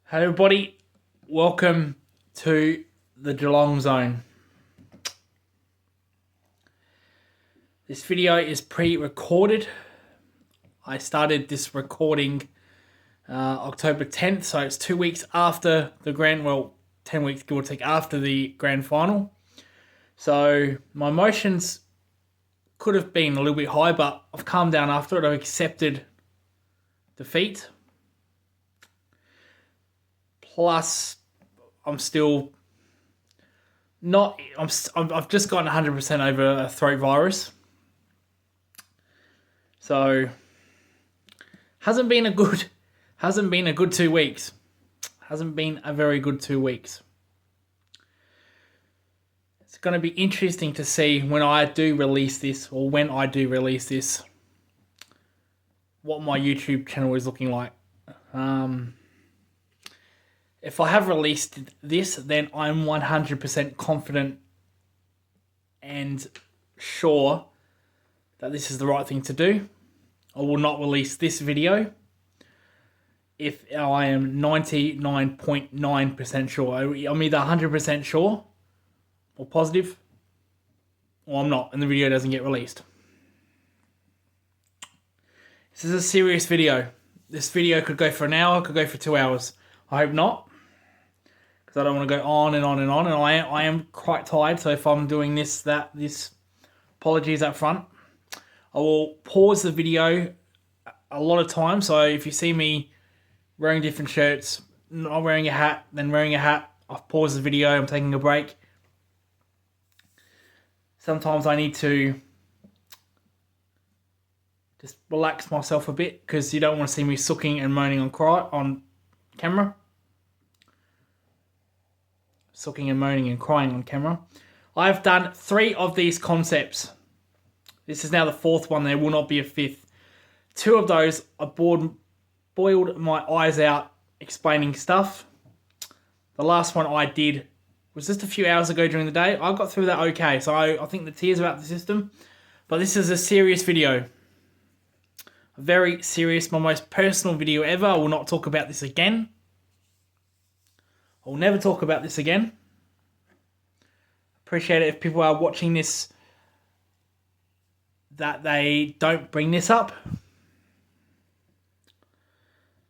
Hello everybody, welcome to the Geelong Zone. This video is pre-recorded. I started this recording October 10th, so it's 2 weeks after the 10 weeks give or take after the grand final. So my emotions could have been a little bit high, but I've calmed down after it. I've accepted defeat. Plus, I'm still not. I've just gotten 100% over a throat virus, so hasn't been a good 2 weeks. Hasn't been a very good 2 weeks. It's going to be interesting to see when I do release this, what my YouTube channel is looking like. If I have released this, then I'm 100% confident and sure that this is the right thing to do. I will not release this video if I am 99.9% sure. I'm either 100% sure or positive, or I'm not, and the video doesn't get released. This is a serious video. This video could go for an hour, could go for 2 hours. I hope not, because I don't want to go on and on and on, and I am quite tired, so if I'm doing this, apologies up front. I will pause the video a lot of times, so if you see me wearing different shirts, not wearing a hat, then wearing a hat, I've paused the video, I'm taking a break. Sometimes I need to just relax myself a bit, because you don't want to see me sucking and moaning on camera. Sucking and moaning and crying on camera. I've done 3 of these concepts. This is now the 4th one. There will not be a 5th. 2 of those, I boiled my eyes out explaining stuff. The last one I did was just a few hours ago during the day. I got through that okay, so I think the tears are out the system. But this is a serious video. A very serious, my most personal video ever. I will not talk about this again. I will never talk about this again. Appreciate it if people are watching this that they don't bring this up.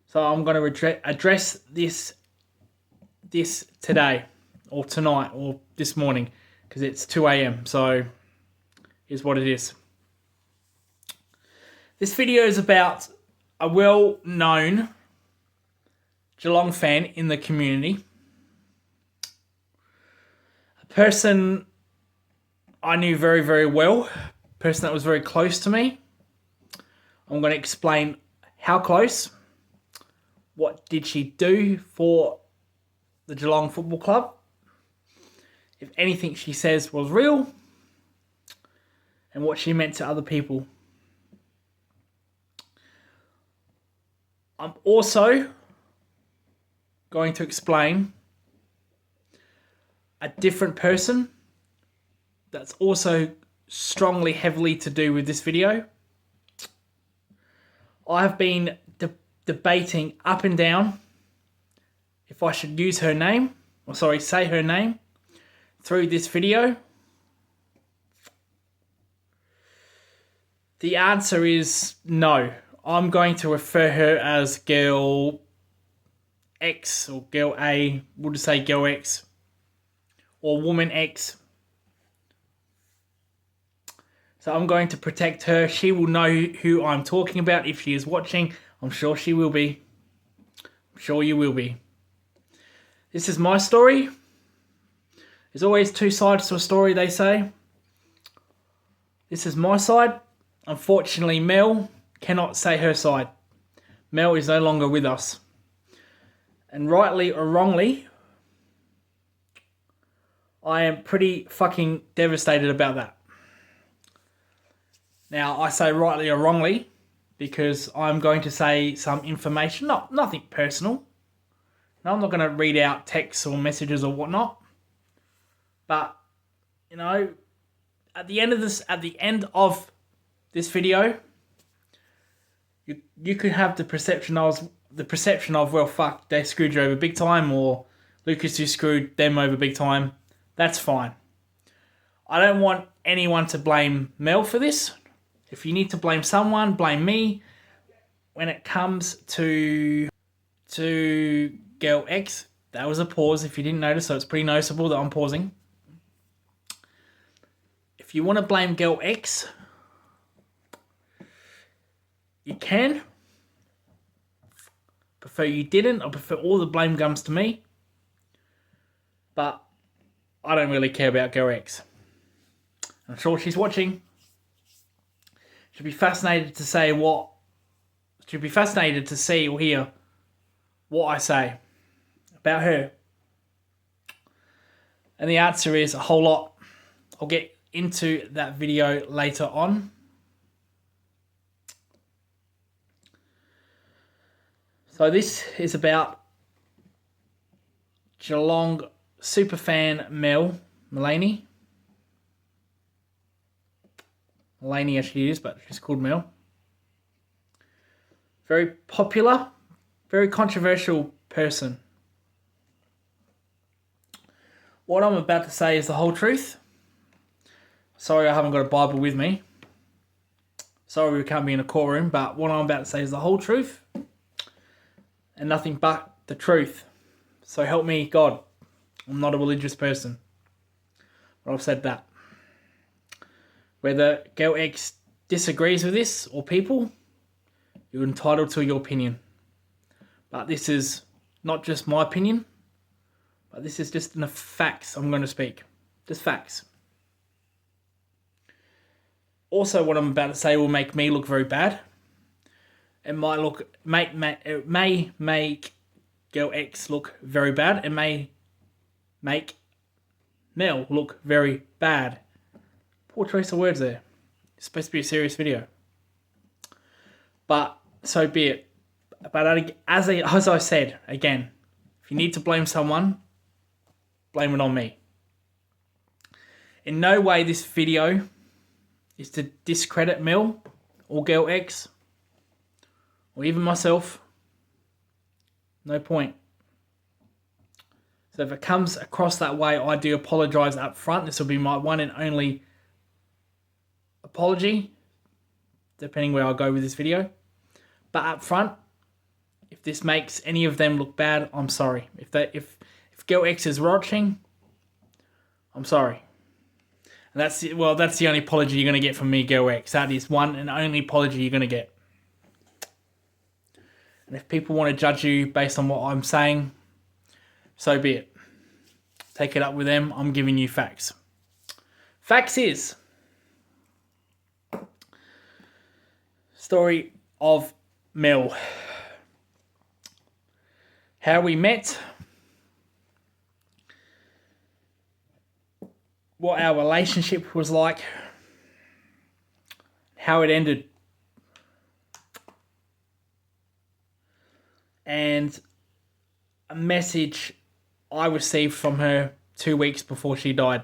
So I'm going to address this today, or tonight, or this morning, because it's 2 a.m. So here's what it is. This video is about a well-known Geelong fan in the community. A person I knew very, very well. A person that was very close to me. I'm going to explain how close. What did she do for the Geelong Football Club? If anything she says was real. And what she meant to other people. I'm also going to explain a different person that's also strongly, heavily to do with this video. I've been debating up and down if I should use her name, say her name through this video. The answer is no. I'm going to refer her as Girl X or Girl A. We'll just say Girl X or Woman X. So I'm going to protect her. She will know who I'm talking about if she is watching. I'm sure she will be. I'm sure you will be. This is my story. There's always 2 sides to a story, they say. This is my side. Unfortunately, Mel cannot say her side. Mel is no longer with us. And rightly or wrongly, I am pretty fucking devastated about that. Now, I say rightly or wrongly because I'm going to say some information, nothing personal. No, I'm not going to read out texts or messages or whatnot. But, at the end of this video, you could have the perception I was the perception of, well, fuck, they screwed you over big time, or Lucas, you screwed them over big time. That's fine. I don't want anyone to blame Mel for this. If you need to blame someone, blame me. When it comes to Girl X, that was a pause if you didn't notice, so it's pretty noticeable that I'm pausing. If you want to blame Girl X, you can. Prefer you didn't. I prefer all the blame comes to me. But I don't really care about Girl X. I'm sure she's watching. She'll be fascinated to say what. She'll be fascinated to see or hear what I say about her. And the answer is a whole lot. I'll get into that video later on. So this is about Geelong superfan Mel Mullaney. Mullaney as she is, but she's called Mel. Very popular, very controversial person. What I'm about to say is the whole truth. Sorry I haven't got a Bible with me. Sorry we can't be in a courtroom, but what I'm about to say is the whole truth and nothing but the truth. So help me God. I'm not a religious person, but I've said that. Whether Girl X disagrees with this or people, you're entitled to your opinion. But this is not just my opinion, but this is just the facts I'm going to speak. Just facts. Also, what I'm about to say will make me look very bad. It may make Girl X look very bad. It may make Mel look very bad. Poor choice of words there. It's supposed to be a serious video. But so be it. But as I said, again, if you need to blame someone, blame it on me. In no way this video is to discredit Mel or Girl X or even myself. No point. So if it comes across that way, I do apologise up front. This will be my one and only apology, depending where I go with this video. But up front, if this makes any of them look bad, I'm sorry. If Girl X is watching, I'm sorry. And that's the only apology you're going to get from me, Girl X. That is one and only apology you're going to get. And if people want to judge you based on what I'm saying, so be it. Take it up with them. I'm giving you facts. Facts is story of Mel. How we met, what our relationship was like, how it ended, and a message I received from her 2 weeks before she died.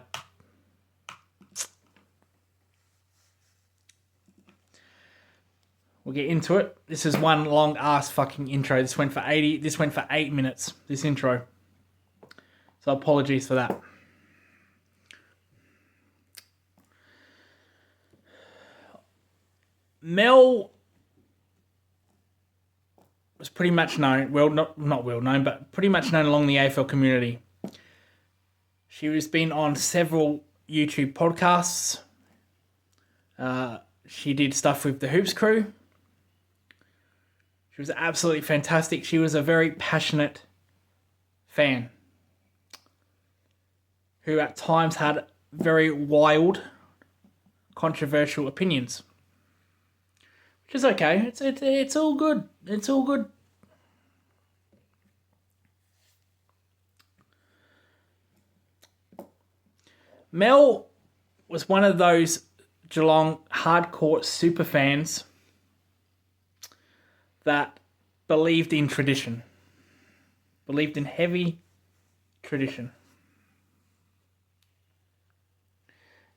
We'll get into it. This is one long ass fucking intro. This went for 8 minutes, this intro. So apologies for that. Mel was pretty much known, well, not well known, but pretty much known along the AFL community. She has been on several YouTube podcasts. She did stuff with the Hoops crew. She was absolutely fantastic. She was a very passionate fan who at times had very wild, controversial opinions. Which is okay. It's all good. It's all good. Mel was one of those Geelong hardcore super fans that believed in tradition. Believed in heavy tradition.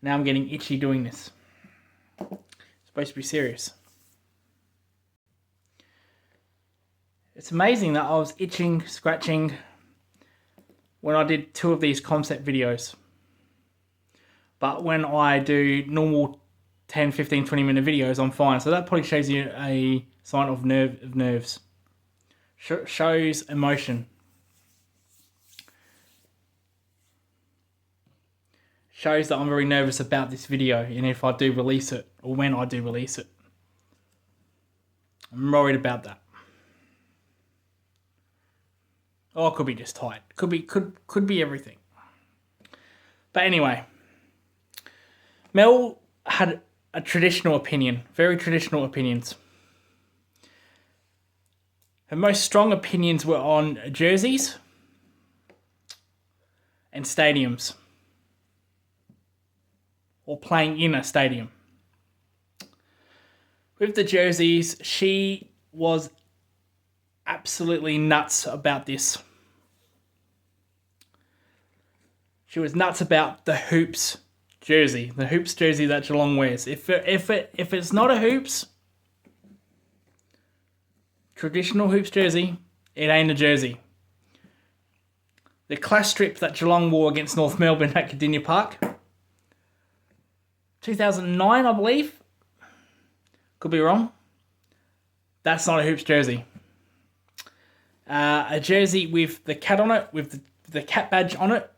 Now I'm getting itchy doing this. It's supposed to be serious. It's amazing that I was itching, scratching when I did 2 of these concept videos. But when I do normal 10, 15, 20 minute videos, I'm fine. So that probably shows you a sign of nerves. Shows emotion. Shows that I'm very nervous about this video and if I do release it, or when I do release it. I'm worried about that. Or it could be just tight. Could be everything. But anyway, Mel had a traditional opinion, very traditional opinions. Her most strong opinions were on jerseys and stadiums, or playing in a stadium. With the jerseys, she was absolutely nuts about this. She was nuts about the hoops jersey, the hoops jersey that Geelong wears. If it's not a hoops, traditional hoops jersey, it ain't a jersey. The clash strip that Geelong wore against North Melbourne at Cardinia Park, 2009, I believe. Could be wrong. That's not a hoops jersey. A jersey with the cat on it, with the cat badge on it,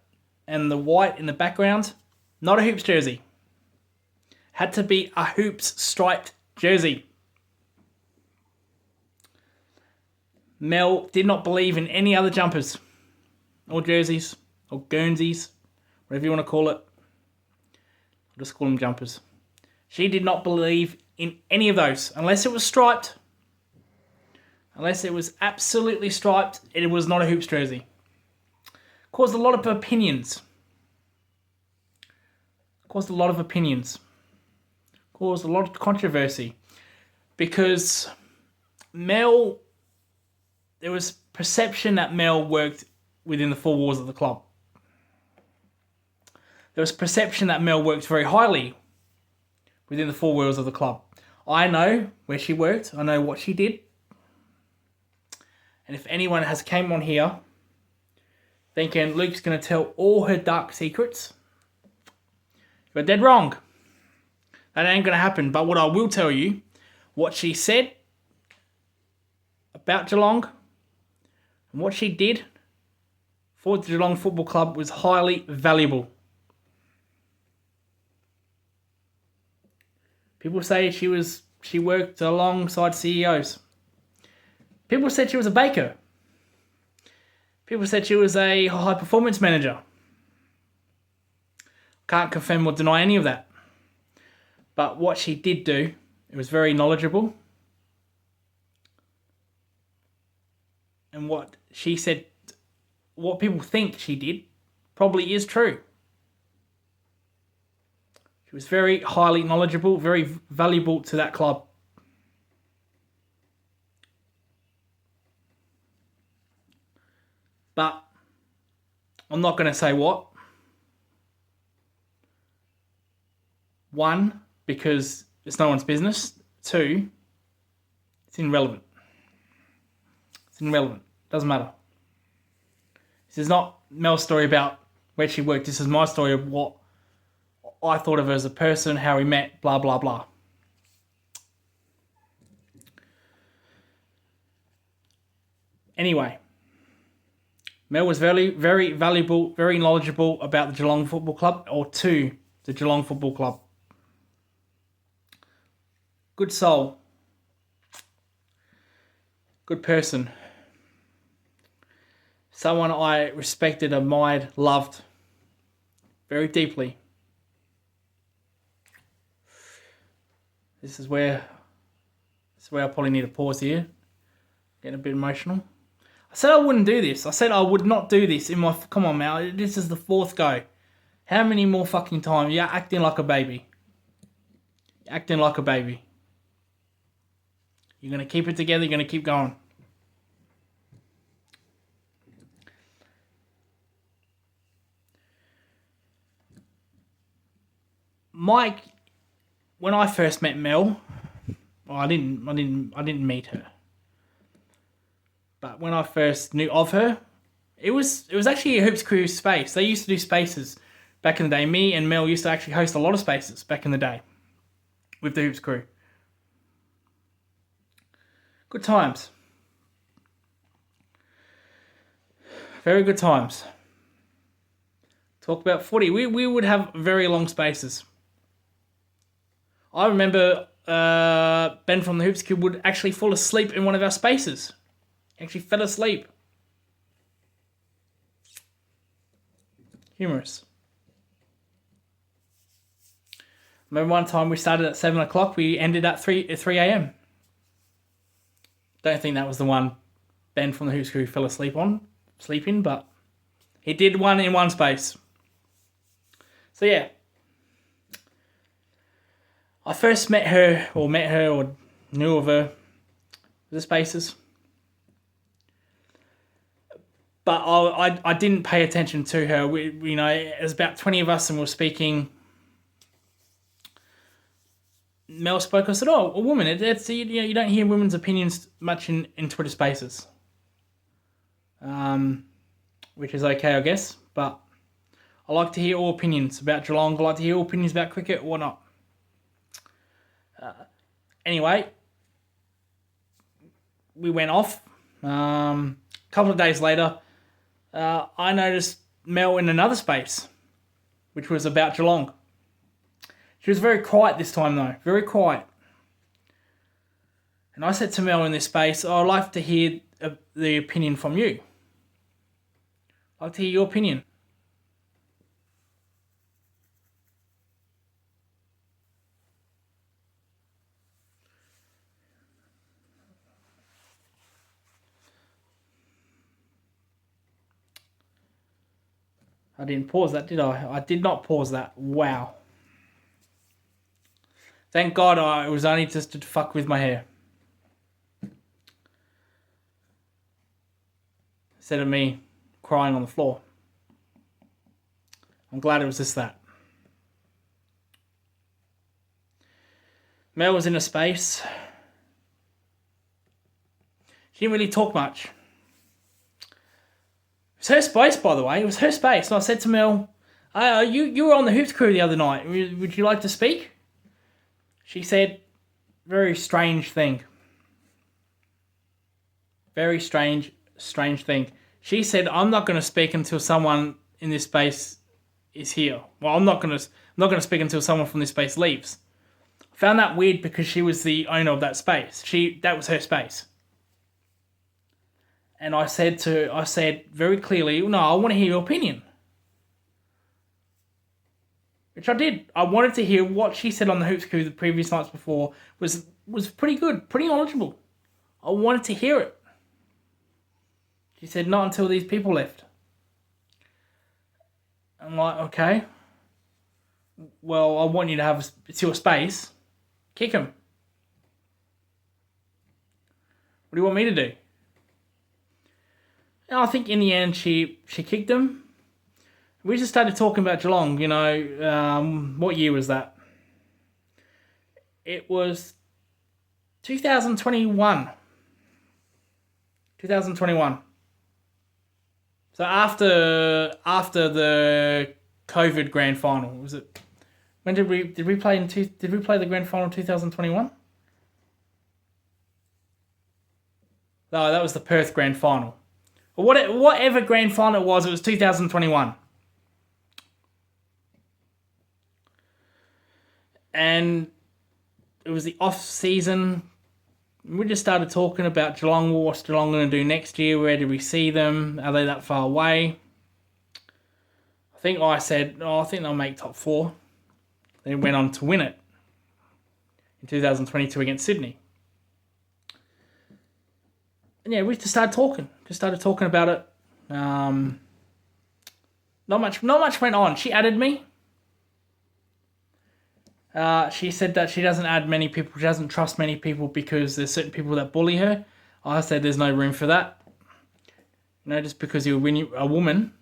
and the white in the background. Not a hoops jersey. Had to be a hoops striped jersey. Mel did not believe in any other jumpers, or jerseys, or Guernseys, whatever you want to call it. I'll just call them jumpers. She did not believe in any of those, unless it was striped. Unless it was absolutely striped, it was not a hoops jersey. Caused a lot of opinions. Caused a lot of controversy. Because Mel, there was perception that Mel worked within the 4 walls of the club. There was perception that Mel worked very highly within the 4 walls of the club. I know where she worked. I know what she did. And if anyone has came on here thinking Luke's going to tell all her dark secrets, you're dead wrong. That ain't going to happen. But what I will tell you, what she said about Geelong and what she did for the Geelong Football Club was highly valuable. People say she worked alongside CEOs. People said she was a baker. People said she was a high performance manager. Can't confirm or deny any of that. But what she did do, it was very knowledgeable. And what she said, what people think she did, probably is true. She was very highly knowledgeable, very valuable to that club. But I'm not going to say what. 1, because it's no one's business. 2, it's irrelevant. It's irrelevant. Doesn't matter. This is not Mel's story about where she worked. This is my story of what I thought of her as a person, how we met, blah, blah, blah. Anyway, Mel was very, very valuable, very knowledgeable about the Geelong Football Club, or to the Geelong Football Club. Good soul. Good person. Someone I respected, admired, loved very deeply. This is where I probably need to pause here. Getting a bit emotional. I said I wouldn't do this. I said I would not do this in my... Come on, Mel. This is the 4th go. How many more fucking times? You're acting like a baby. You're acting like a baby. You're going to keep it together. You're going to keep going. Mike, when I first met Mel, well, I didn't meet her. But when I first knew of her, it was actually a Hoops Crew space. They used to do spaces back in the day. Me and Mel used to actually host a lot of spaces back in the day with the Hoops Crew. Good times. Very good times. Talk about footy. We would have very long spaces. I remember Ben from the Hoops Crew would actually fall asleep in one of our spaces. He actually fell asleep. Humorous. Remember one time we started at 7 o'clock, we ended at 3 a.m. Don't think that was the one Ben from the Hoops Crew fell asleep in, but he did one in one space. So yeah. I first met her or knew of her, the spaces. But I didn't pay attention to her. It was about 20 of us and we were speaking. Mel spoke. I said, "Oh, a woman. You don't hear women's opinions much in Twitter Spaces." Which is okay, I guess. But I like to hear all opinions about Geelong. I like to hear all opinions about cricket, whatnot. Anyway, we went off. A couple of days later, I noticed Mel in another space, which was about Geelong. She was very quiet this time though, very quiet. And I said to Mel in this space, I'd like to hear the opinion from you. I'd like to hear your opinion. I didn't pause that, did I? I did not pause that. Wow. Thank God it was only just to fuck with my hair. Instead of me crying on the floor. I'm glad it was just that. Mel was in a space. She didn't really talk much. It was her space, by the way. It was her space. And I said to Mel, you were on the Hoops Crew the other night. Would you like to speak? She said, very strange thing. Very strange thing. She said, I'm not going to speak until someone in this space is here. Well, I'm not going to speak until someone from this space leaves. I found that weird because she was the owner of that space. That was her space. And I said very clearly, no, I want to hear your opinion. Which I did. I wanted to hear what she said on the Hoops Crew the previous nights before was pretty good, pretty knowledgeable. I wanted to hear it. She said, not until these people left. I'm like, okay. Well, I want you to have your space. Kick them. What do you want me to do? And I think in the end she kicked them. We just started talking about Geelong, what year was that? It was 2021. 2021. So after the COVID grand final, was it? When did we play did we play the grand final in 2021? No, that was the Perth grand final. Or whatever grand final it was 2021. And it was the off season. We just started talking about Geelong. What's Geelong going to do next year? Where do we see them? Are they that far away? I think I said, I think they'll make top 4. They went on to win it in 2022 against Sydney. And yeah, we just started talking. About it. Not much went on. She added me. She said that she doesn't add many people. She doesn't trust many people because there's certain people that bully her. I said there's no room for that. Just because you're a woman,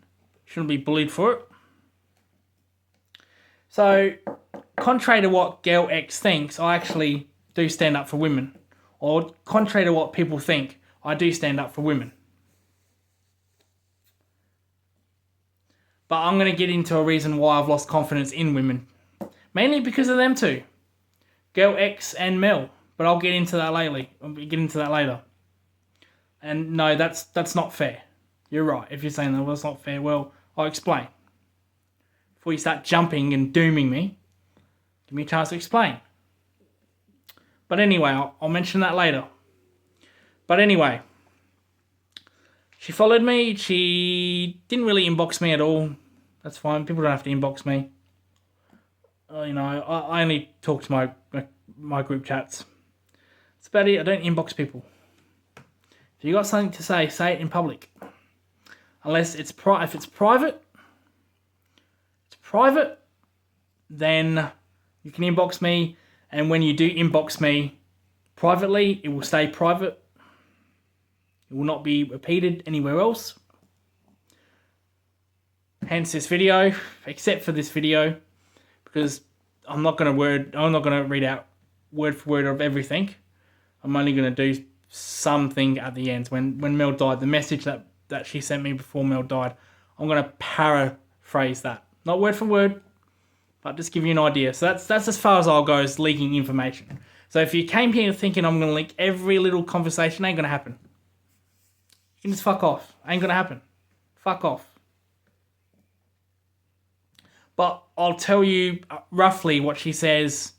shouldn't be bullied for it. So, contrary to what Girl X thinks, I actually do stand up for women. Or contrary to what people think, I do stand up for women. But I'm going to get into a reason why I've lost confidence in women. Mainly because of them two. Girl X and Mel. But I'll get into that later. And no, that's not fair. You're right. If you're saying that that's not fair, well, I'll explain. Before you start jumping and dooming me, give me a chance to explain. But anyway, I'll mention that later. But anyway, she followed me. She didn't really inbox me at all. That's fine. People don't have to inbox me. I only talk to my group chats. That's about it. I don't inbox people. If you got something to say it in public. Unless if it's private, then you can inbox me. And when you do inbox me privately, it will stay private. It will not be repeated anywhere else. Hence this video, except for this video, because I'm not going to read out word for word of everything. I'm only going to do something at the end. When Mel died, the message that she sent me before Mel died, I'm going to paraphrase that. Not word for word, but just give you an idea. So that's as far as I'll go as leaking information. So if you came here thinking I'm going to leak every little conversation, ain't going to happen. You can just fuck off. Ain't going to happen. Fuck off. But I'll tell you roughly what she says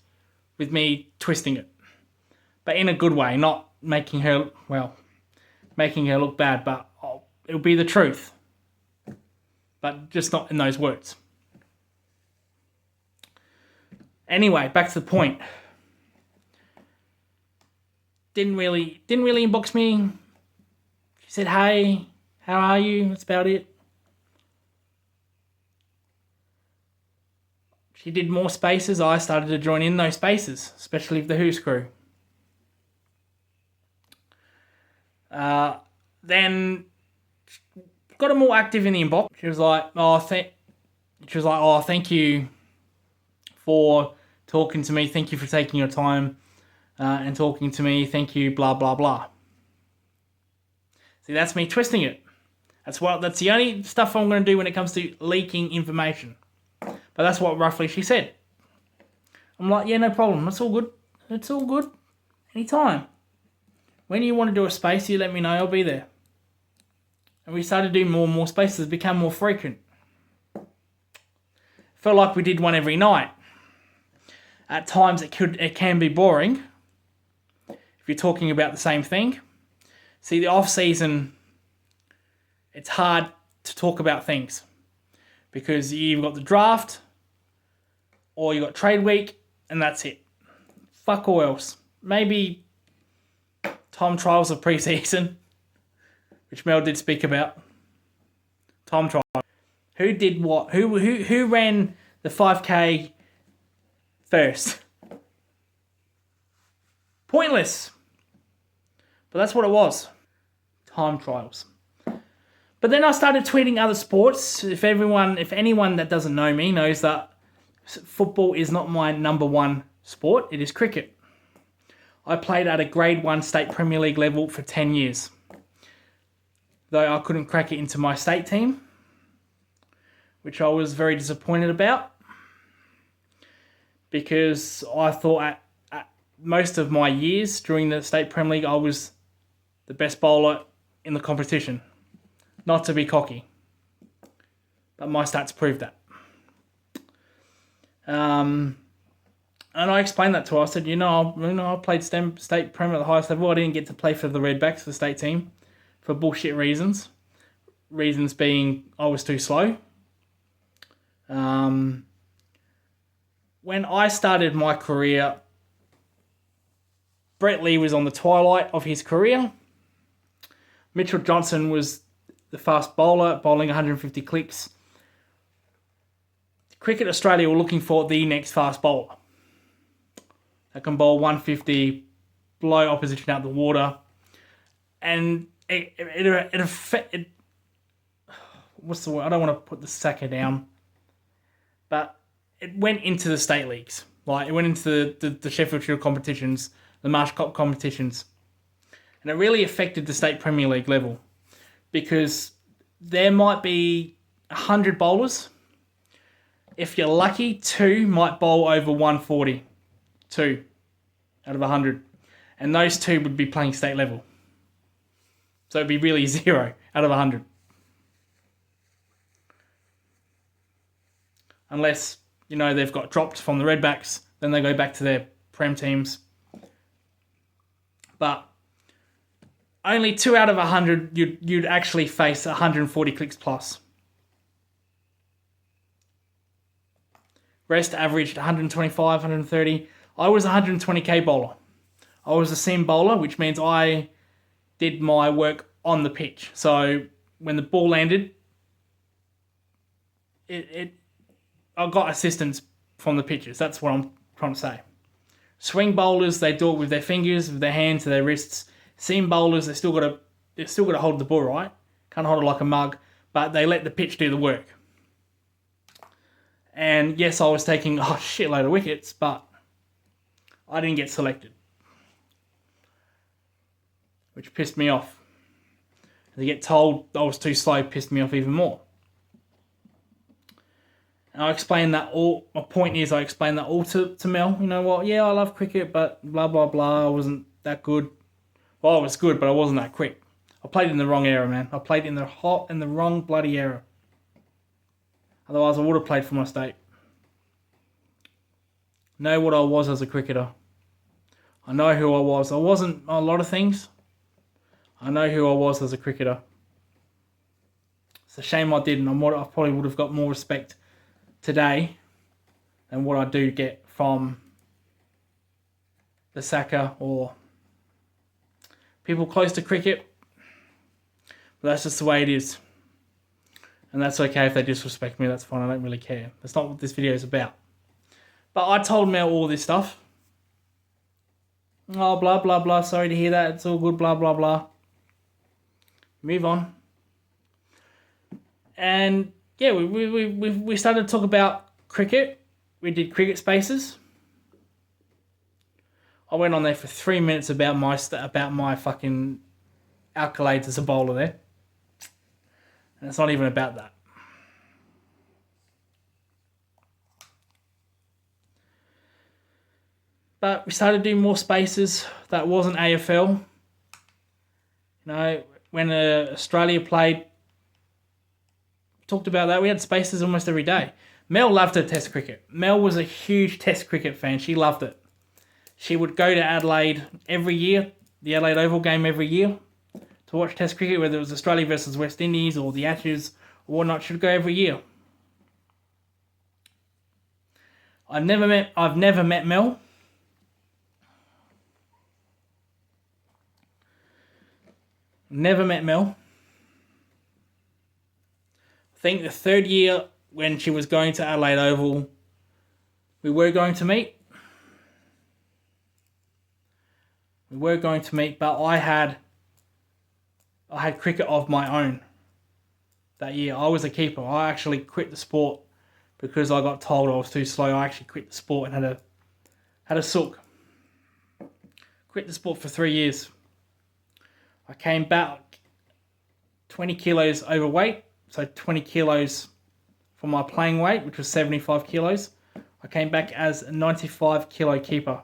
with me twisting it. But in a good way, not making her look bad, but it'll be the truth. But just not in those words. Anyway, back to the point. Didn't really inbox me. She said, "Hey, how are you?" That's about it. She did more spaces. I started to join in those spaces, especially with the Who's crew. Then got her more active in the inbox. She was like, thank you for talking to me. Thank you for taking your time and talking to me. Thank you, blah, blah, blah. See, that's me twisting it. That's the only stuff I'm going to do when it comes to leaking information. But that's what roughly she said. I'm like, yeah, no problem. That's all good. It's all good. Anytime. When you want to do a space, you let me know. I'll be there. And we started doing more and more spaces. It became more frequent. Felt like we did one every night. At times it can be boring. If you're talking about the same thing. See, the off season, it's hard to talk about things. Because you've got the draft, or you've got trade week, and that's it. Fuck all else. Maybe time trials of pre-season, which Mel did speak about. Time trial. Who did what? Who ran the 5K first? Pointless. But that's what it was. Time trials. But then I started tweeting other sports. If anyone that doesn't know me knows that football is not my number one sport, it is cricket. I played at a grade 1 state Premier League level for 10 years. Though I couldn't crack it into my state team, which I was very disappointed about. Because I thought at most of my years during the state Premier League, I was the best bowler in the competition. Not to be cocky, but my stats prove that. And I explained that to her. I said, I played state Premier at the highest level. I didn't get to play for the Redbacks, the state team, for bullshit reasons. Reasons being I was too slow. When I started my career, Brett Lee was on the twilight of his career. Mitchell Johnson was the fast bowler, bowling 150 clicks. Cricket Australia were looking for the next fast bowler that can bowl 150, blow opposition out the water, and it what's the word? I don't want to put the sacker down, but it went into the state leagues. Like it went into the Sheffield Shield competitions, the Marsh Cup competitions, and it really affected the state Premier League level. Because there might be 100 bowlers. If you're lucky, 2 might bowl over 140. 2 out of 100. And those 2 would be playing state level. So it'd be really 0 out of 100. Unless, they've got dropped from the Redbacks, then they go back to their Prem teams. But only 2 out of 100 you'd actually face 140 clicks plus. Rest averaged 125, 130. I was a 120k bowler. I was a seam bowler, which means I did my work on the pitch. So when the ball landed, I got assistance from the pitchers. That's what I'm trying to say. Swing bowlers, they do it with their fingers, with their hands, with their wrists. Seam bowlers, they still got to hold the ball, right? Can't hold it like a mug, but they let the pitch do the work. And yes, I was taking a shitload of wickets, but I didn't get selected, which pissed me off. To get told I was too slow pissed me off even more. And I explained that all. My point is, I explained that all to Mel. You know what? Yeah, I love cricket, but blah blah blah. I wasn't that good. Well, I was good, but I wasn't that quick. I played in the wrong era, man. I played in the wrong bloody era. Otherwise, I would have played for my state. Know what I was as a cricketer. I know who I was. I wasn't a lot of things. I know who I was as a cricketer. It's a shame I didn't. I probably would have got more respect today than what I do get from the Saka or people close to cricket. But that's just the way it is. And that's okay if they disrespect me. That's fine. I don't really care. That's not what this video is about. But I told Mel all this stuff. Oh, blah, blah, blah. Sorry to hear that. It's all good, blah, blah, blah. Move on. And yeah, we started to talk about cricket. We did cricket spaces. I went on there for 3 minutes about my fucking accolades as a bowler there. And it's not even about that. But we started doing more spaces that wasn't AFL. When Australia played, talked about that. We had spaces almost every day. Mel loved her test cricket. Mel was a huge test cricket fan. She loved it. She would go to Adelaide every year, the Adelaide Oval game every year, to watch test cricket, whether it was Australia versus West Indies or the Ashes or whatnot. She would go every year. I've never met Mel. Never met Mel. I think the third year when she was going to Adelaide Oval, we were going to meet. But I had cricket of my own that year. I was a keeper. I actually quit the sport because I got told I was too slow. I actually quit the sport and had a sook. Quit the sport for 3 years. I came back 20 kilos overweight, so 20 kilos for my playing weight, which was 75 kilos. I came back as a 95 kilo keeper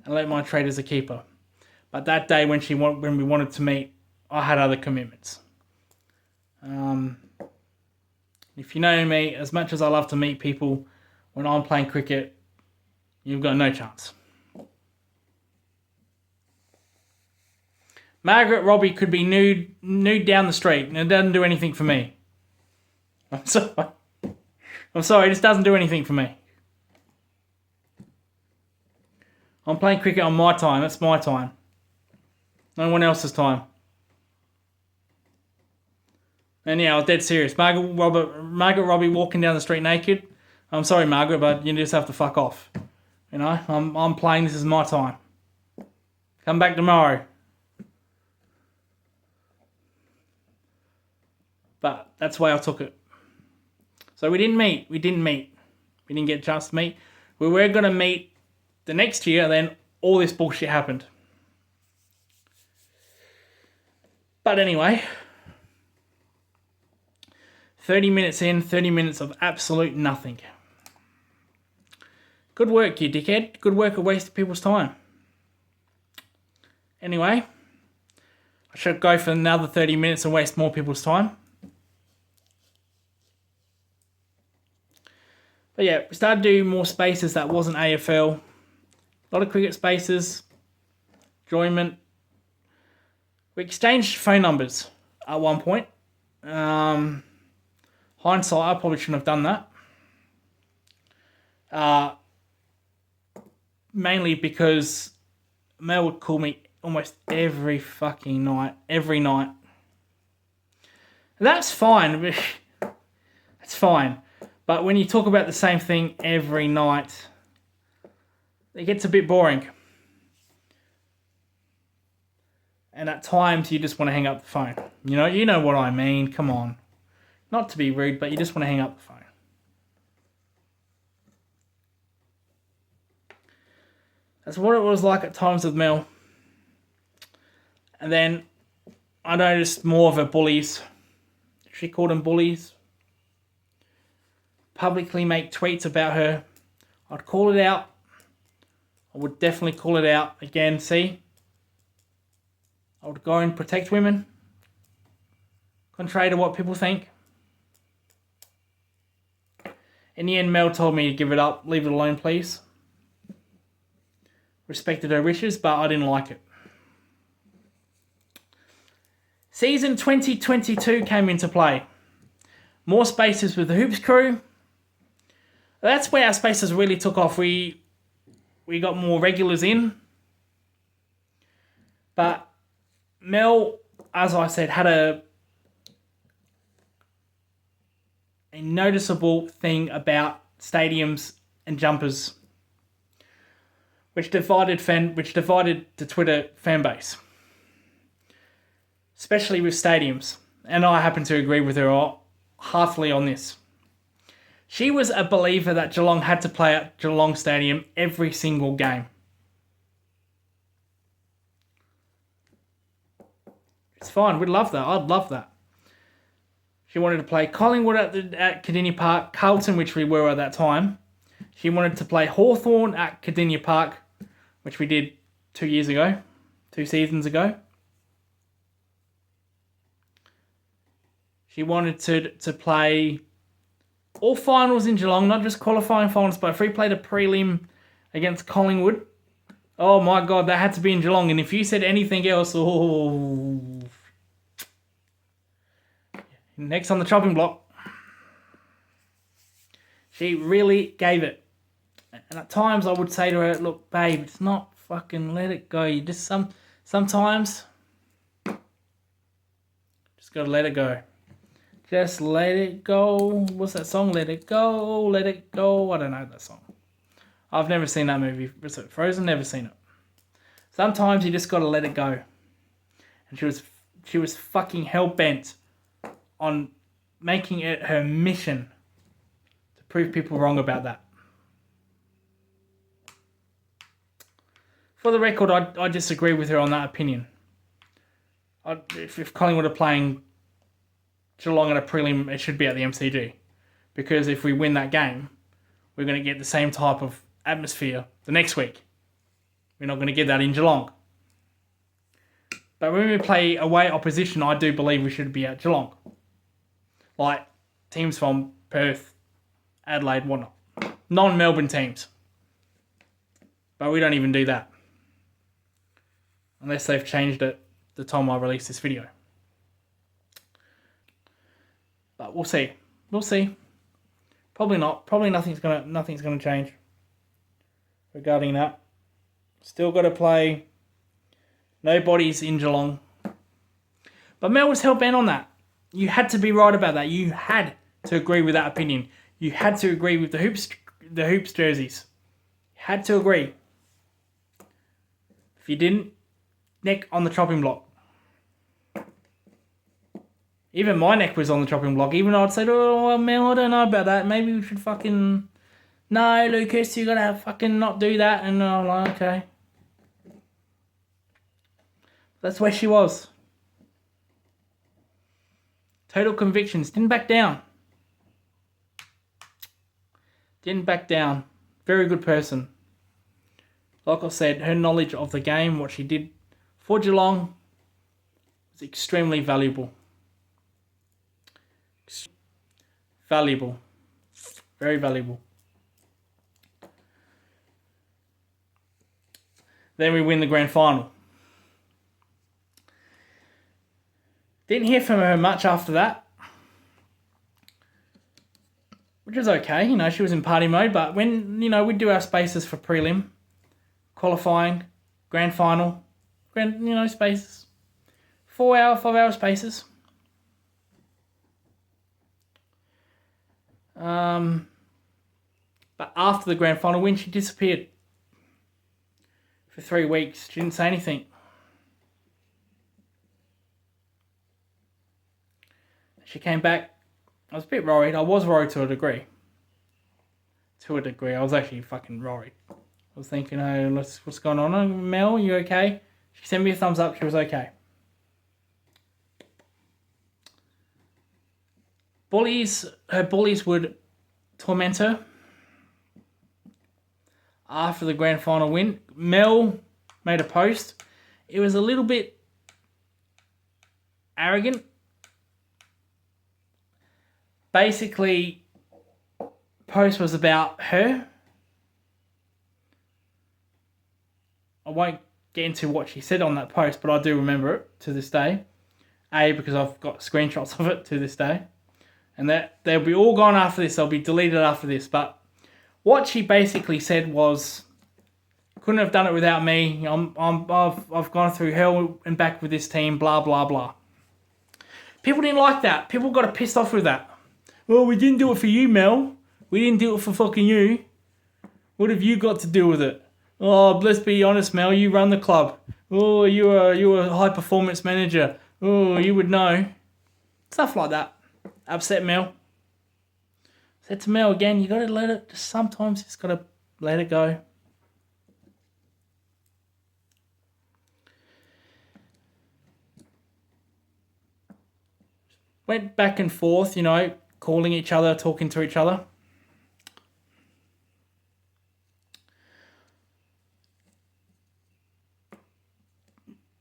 and let mine trade as a keeper. But that day when we wanted to meet, I had other commitments. If you know me, as much as I love to meet people, when I'm playing cricket, you've got no chance. Margaret Robbie could be nude down the street, and it doesn't do anything for me. I'm sorry, it just doesn't do anything for me. I'm playing cricket on my time. That's my time. No one else's time. And yeah, I was dead serious. Margaret Robbie walking down the street naked. I'm sorry, Margaret, but you just have to fuck off. I'm playing. This is my time. Come back tomorrow. But that's the way I took it. So we didn't meet. We didn't get a chance to meet. We were going to meet the next year, and then all this bullshit happened. But anyway, 30 minutes in, 30 minutes of absolute nothing. Good work, you dickhead. Good work at wasting people's time. Anyway, I should go for another 30 minutes and waste more people's time. But yeah, we started doing more spaces that wasn't AFL. A lot of cricket spaces. Enjoyment. We exchanged phone numbers at one point. Hindsight, I probably shouldn't have done that. Mainly because Mel would call me almost every fucking night. Every night. And that's fine. That's fine. But when you talk about the same thing every night, it gets a bit boring. And at times, you just want to hang up the phone. You know what I mean. Come on. Not to be rude, but you just want to hang up the phone. That's what it was like at times with Mel. And then I noticed more of her bullies. She called them bullies. Publicly make tweets about her. I'd call it out. I would definitely call it out. Again, see? I would go and protect women. Contrary to what people think. In the end, Mel told me to give it up. Leave it alone, please. Respected her wishes, but I didn't like it. Season 2022 came into play. More spaces with the Hoops crew. That's where our spaces really took off. We got more regulars in. But Mel, as I said, had a noticeable thing about stadiums and jumpers, which divided the Twitter fan base, especially with stadiums. And I happen to agree with her heartily on this. She was a believer that Geelong had to play at Geelong Stadium every single game. It's fine. We'd love that. I'd love that. She wanted to play Collingwood at Cardinia Park, Carlton, which we were at that time. She wanted to play Hawthorn at Cardinia Park, which we did 2 seasons ago. She wanted to play all finals in Geelong, not just qualifying finals, but if we played a prelim against Collingwood, oh my God, that had to be in Geelong. And if you said anything else, next on the chopping block. She really gave it. And at times I would say to her, look, babe, it's not fucking let it go. You just sometimes just gotta let it go. Just let it go. What's that song? Let it go, let it go. I don't know that song. I've never seen that movie. Was it Frozen? Never seen it. Sometimes you just gotta let it go. And she was fucking hell-bent on making it her mission to prove people wrong about that. For the record, I disagree with her on that opinion. If Collingwood are playing Geelong at a prelim, it should be at the MCG. Because if we win that game, we're going to get the same type of atmosphere the next week. We're not going to get that in Geelong. But when we play away opposition, I do believe we should be at Geelong. Like teams from Perth, Adelaide, whatnot. Non-Melbourne teams. But we don't even do that. Unless they've changed it the time I release this video. But we'll see. We'll see. Probably not. Probably nothing's gonna change regarding that. Still got to play. Nobody's in Geelong. But Mel was hell-bent on that. You had to be right about that. You had to agree with that opinion. You had to agree with the hoops jerseys. You had to agree. If you didn't, neck on the chopping block. Even my neck was on the chopping block. Even though I'd say, oh, well, Mel, I don't know about that. Maybe we should fucking... No, Lucas, you gotta fucking not do that. And I'm like, okay. That's where she was. Total convictions. Didn't back down. Didn't back down. Very good person. Like I said, her knowledge of the game, what she did for Geelong, was extremely valuable. Valuable. Very valuable. Then we win the grand final. Didn't hear from her much after that, which was okay. You know, she was in party mode, but when, you know, we'd do our spaces for prelim, qualifying, grand final, spaces. 4 hour, 5 hour spaces. But after the grand final win, she disappeared. For 3 weeks. She didn't say anything. She came back. I was a bit worried. I was worried to a degree. I was actually fucking worried. I was thinking, oh, what's going on? Mel, you okay? She sent me a thumbs up. She was okay. Her bullies would torment her. After the grand final win, Mel made a post. It was a little bit arrogant. Basically, post was about her. I won't get into what she said on that post, but I do remember it to this day. Because I've got screenshots of it to this day. And that they'll be all gone after this. They'll be deleted after this. But what she basically said was, couldn't have done it without me. I've gone through hell and back with this team, blah, blah, blah. People didn't like that. People got pissed off with that. Well, we didn't do it for you, Mel. We didn't do it for fucking you. What have you got to do with it? Oh, let's be honest, Mel. You run the club. Oh, you're a high performance manager. Oh, you would know. Stuff like that. Upset Mel. Said to Mel again, you got to let it, sometimes you just got to let it go. Went back and forth, you know, calling each other, talking to each other.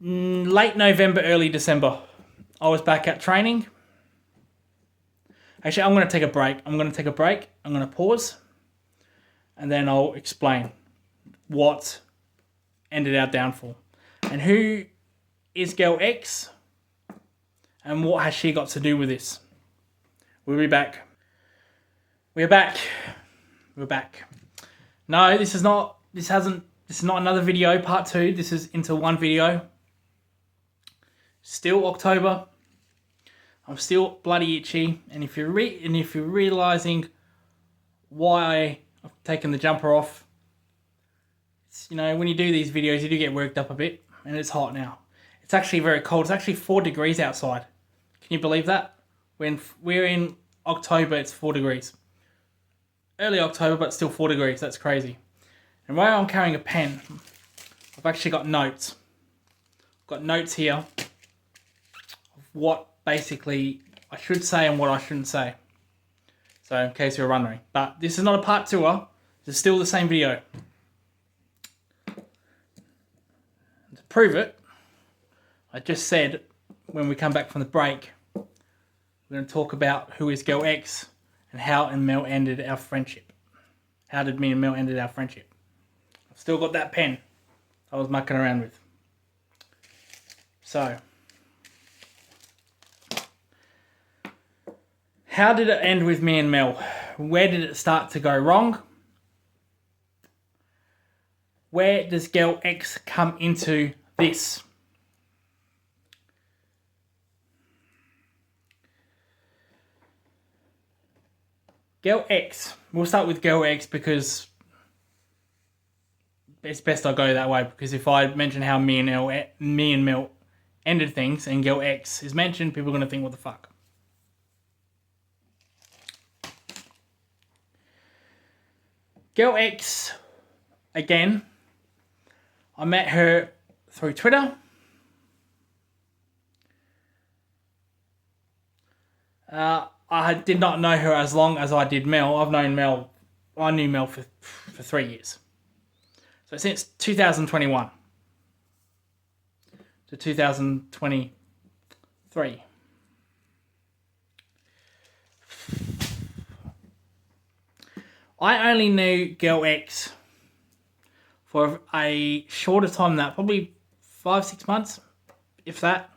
Late November, early December, I was back at training. Actually, I'm going to take a break. I'm going to pause. And then I'll explain what ended our downfall. And who is Girl X? And what has she got to do with this? We'll be back. We're back. No, this is not another video, part 2. This is into one video. Still October. I'm still bloody itchy, and if you're realizing why I've taken the jumper off, it's, you know, when you do these videos, you do get worked up a bit, and it's hot now. It's actually very cold. It's actually 4 degrees outside. Can you believe that? When we're in October, it's 4 degrees. Early October, but still 4 degrees. That's crazy. And while I'm carrying a pen, I've actually got notes. I've got notes here of what basically I should say and what I shouldn't say. So in case you're wondering. But this is not a part 2. This is still the same video. And to prove it, I just said when we come back from the break, we're going to talk about who is Girl X and how and Mel ended our friendship. How did me and Mel ended our friendship? I've still got that pen I was mucking around with. So, how did it end with me and Mel? Where did it start to go wrong? Where does Girl X come into this? Girl X. We'll start with Girl X because it's best I go that way, because if I mention how me and Mel ended things and Girl X is mentioned, people are going to think, what the fuck? Girl X, again, I met her through Twitter. I did not know her as long as I did Mel. I've known Mel I knew Mel for 3 years. So since 2021 to 2023. I only knew Girl X for a shorter time than that, probably 5-6 months, if that.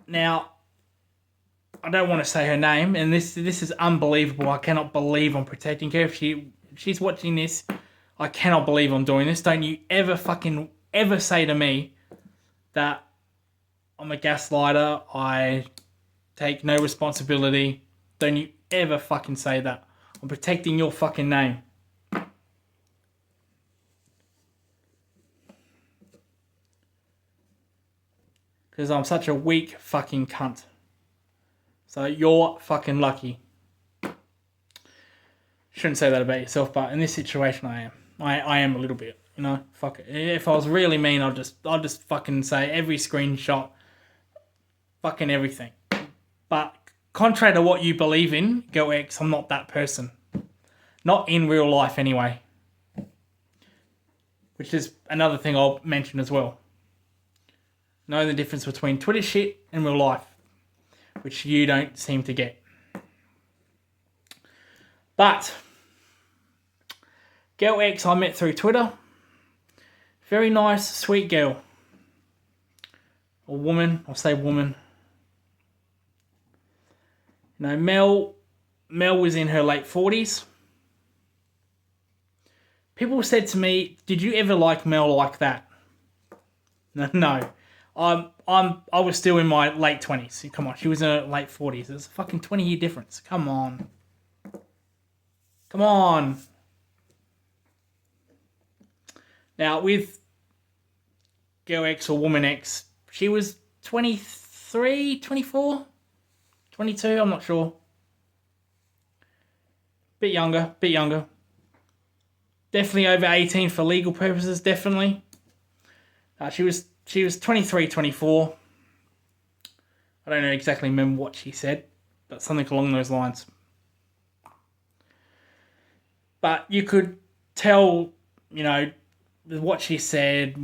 Now, I don't want to say her name, and this is unbelievable. I cannot believe I'm protecting her. If she's watching this, I cannot believe I'm doing this. Don't you ever say to me that I'm a gaslighter. I take no responsibility. Don't you ever fucking say that. I'm protecting your fucking name. Because I'm such a weak fucking cunt. So you're fucking lucky. Shouldn't say that about yourself, but in this situation I am. I am a little bit, you know. Fuck it. If I was really mean, I'd just fucking say every screenshot, fucking everything. But contrary to what you believe in, Girl X, I'm not that person. Not in real life anyway. Which is another thing I'll mention as well. Know the difference between Twitter shit and real life, which you don't seem to get. But Girl X I met through Twitter. Very nice, sweet girl. Or woman, I'll say woman. You know, Mel was in her late 40s. People said to me, "Did you ever like Mel like that?" No. I was still in my late 20s. Come on, she was in her late 40s. There's a fucking 20-year difference. Come on. Now, with Girl X or Woman X, she was 23, 24, 22, I'm not sure. Bit younger. Definitely over 18 for legal purposes, definitely. She was 23, 24. I don't know exactly remember what she said, but something along those lines. But you could tell, you know, what she said,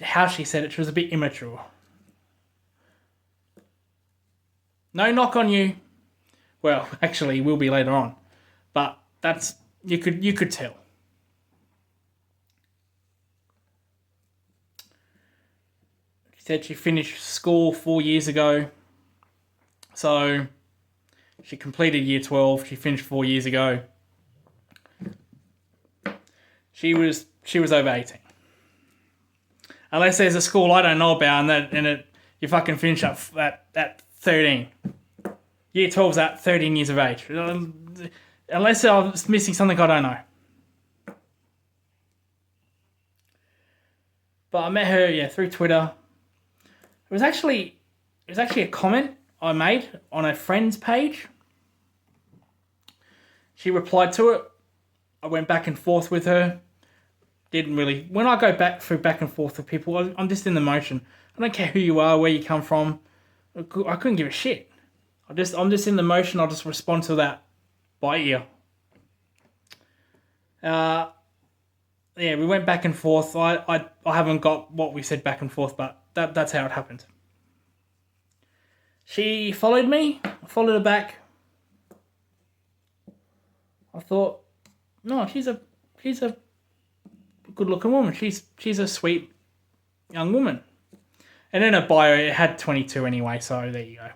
how she said it, she was a bit immature. No knock on you. Well, actually, will be later on. But that's you could tell. She said she finished school 4 years ago. So she completed year 12. She finished 4 years ago. She was over 18. Unless there's a school I don't know about and you fucking finish up at 13. Year 12's at 13 years of age. Unless I was missing something I don't know. But I met her, through Twitter. It was actually a comment I made on a friend's page. She replied to it. I went back and forth with her. Didn't really. When I go back and forth with people, I'm just in the motion. I don't care who you are, where you come from. I couldn't give a shit. I'm just in the motion. I'll just respond to that by ear. We went back and forth. I haven't got what we said back and forth, but that's how it happened. She followed me. I followed her back. I thought, no, she's a good-looking woman. She's a sweet young woman. And in her bio, it had 22 anyway, so there you go.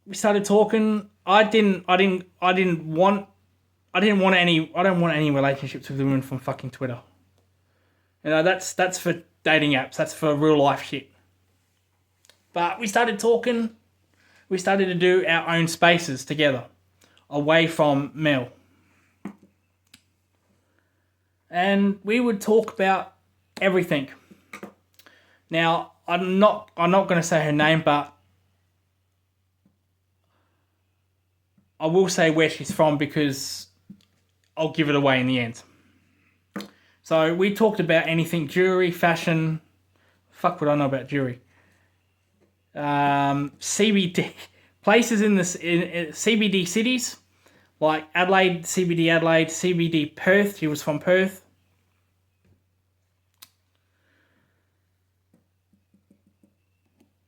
We started talking. I don't want any relationships with women from fucking Twitter. You know, that's for dating apps. That's for real life shit. But we started talking. We started to do our own spaces together, away from Mel. And we would talk about everything. Now, I'm not going to say her name, but I will say where she's from because I'll give it away in the end. So we talked about anything jewelry, fashion. Fuck would I know about jewelry? CBD places in CBD cities like Adelaide, CBD Perth. She was from Perth.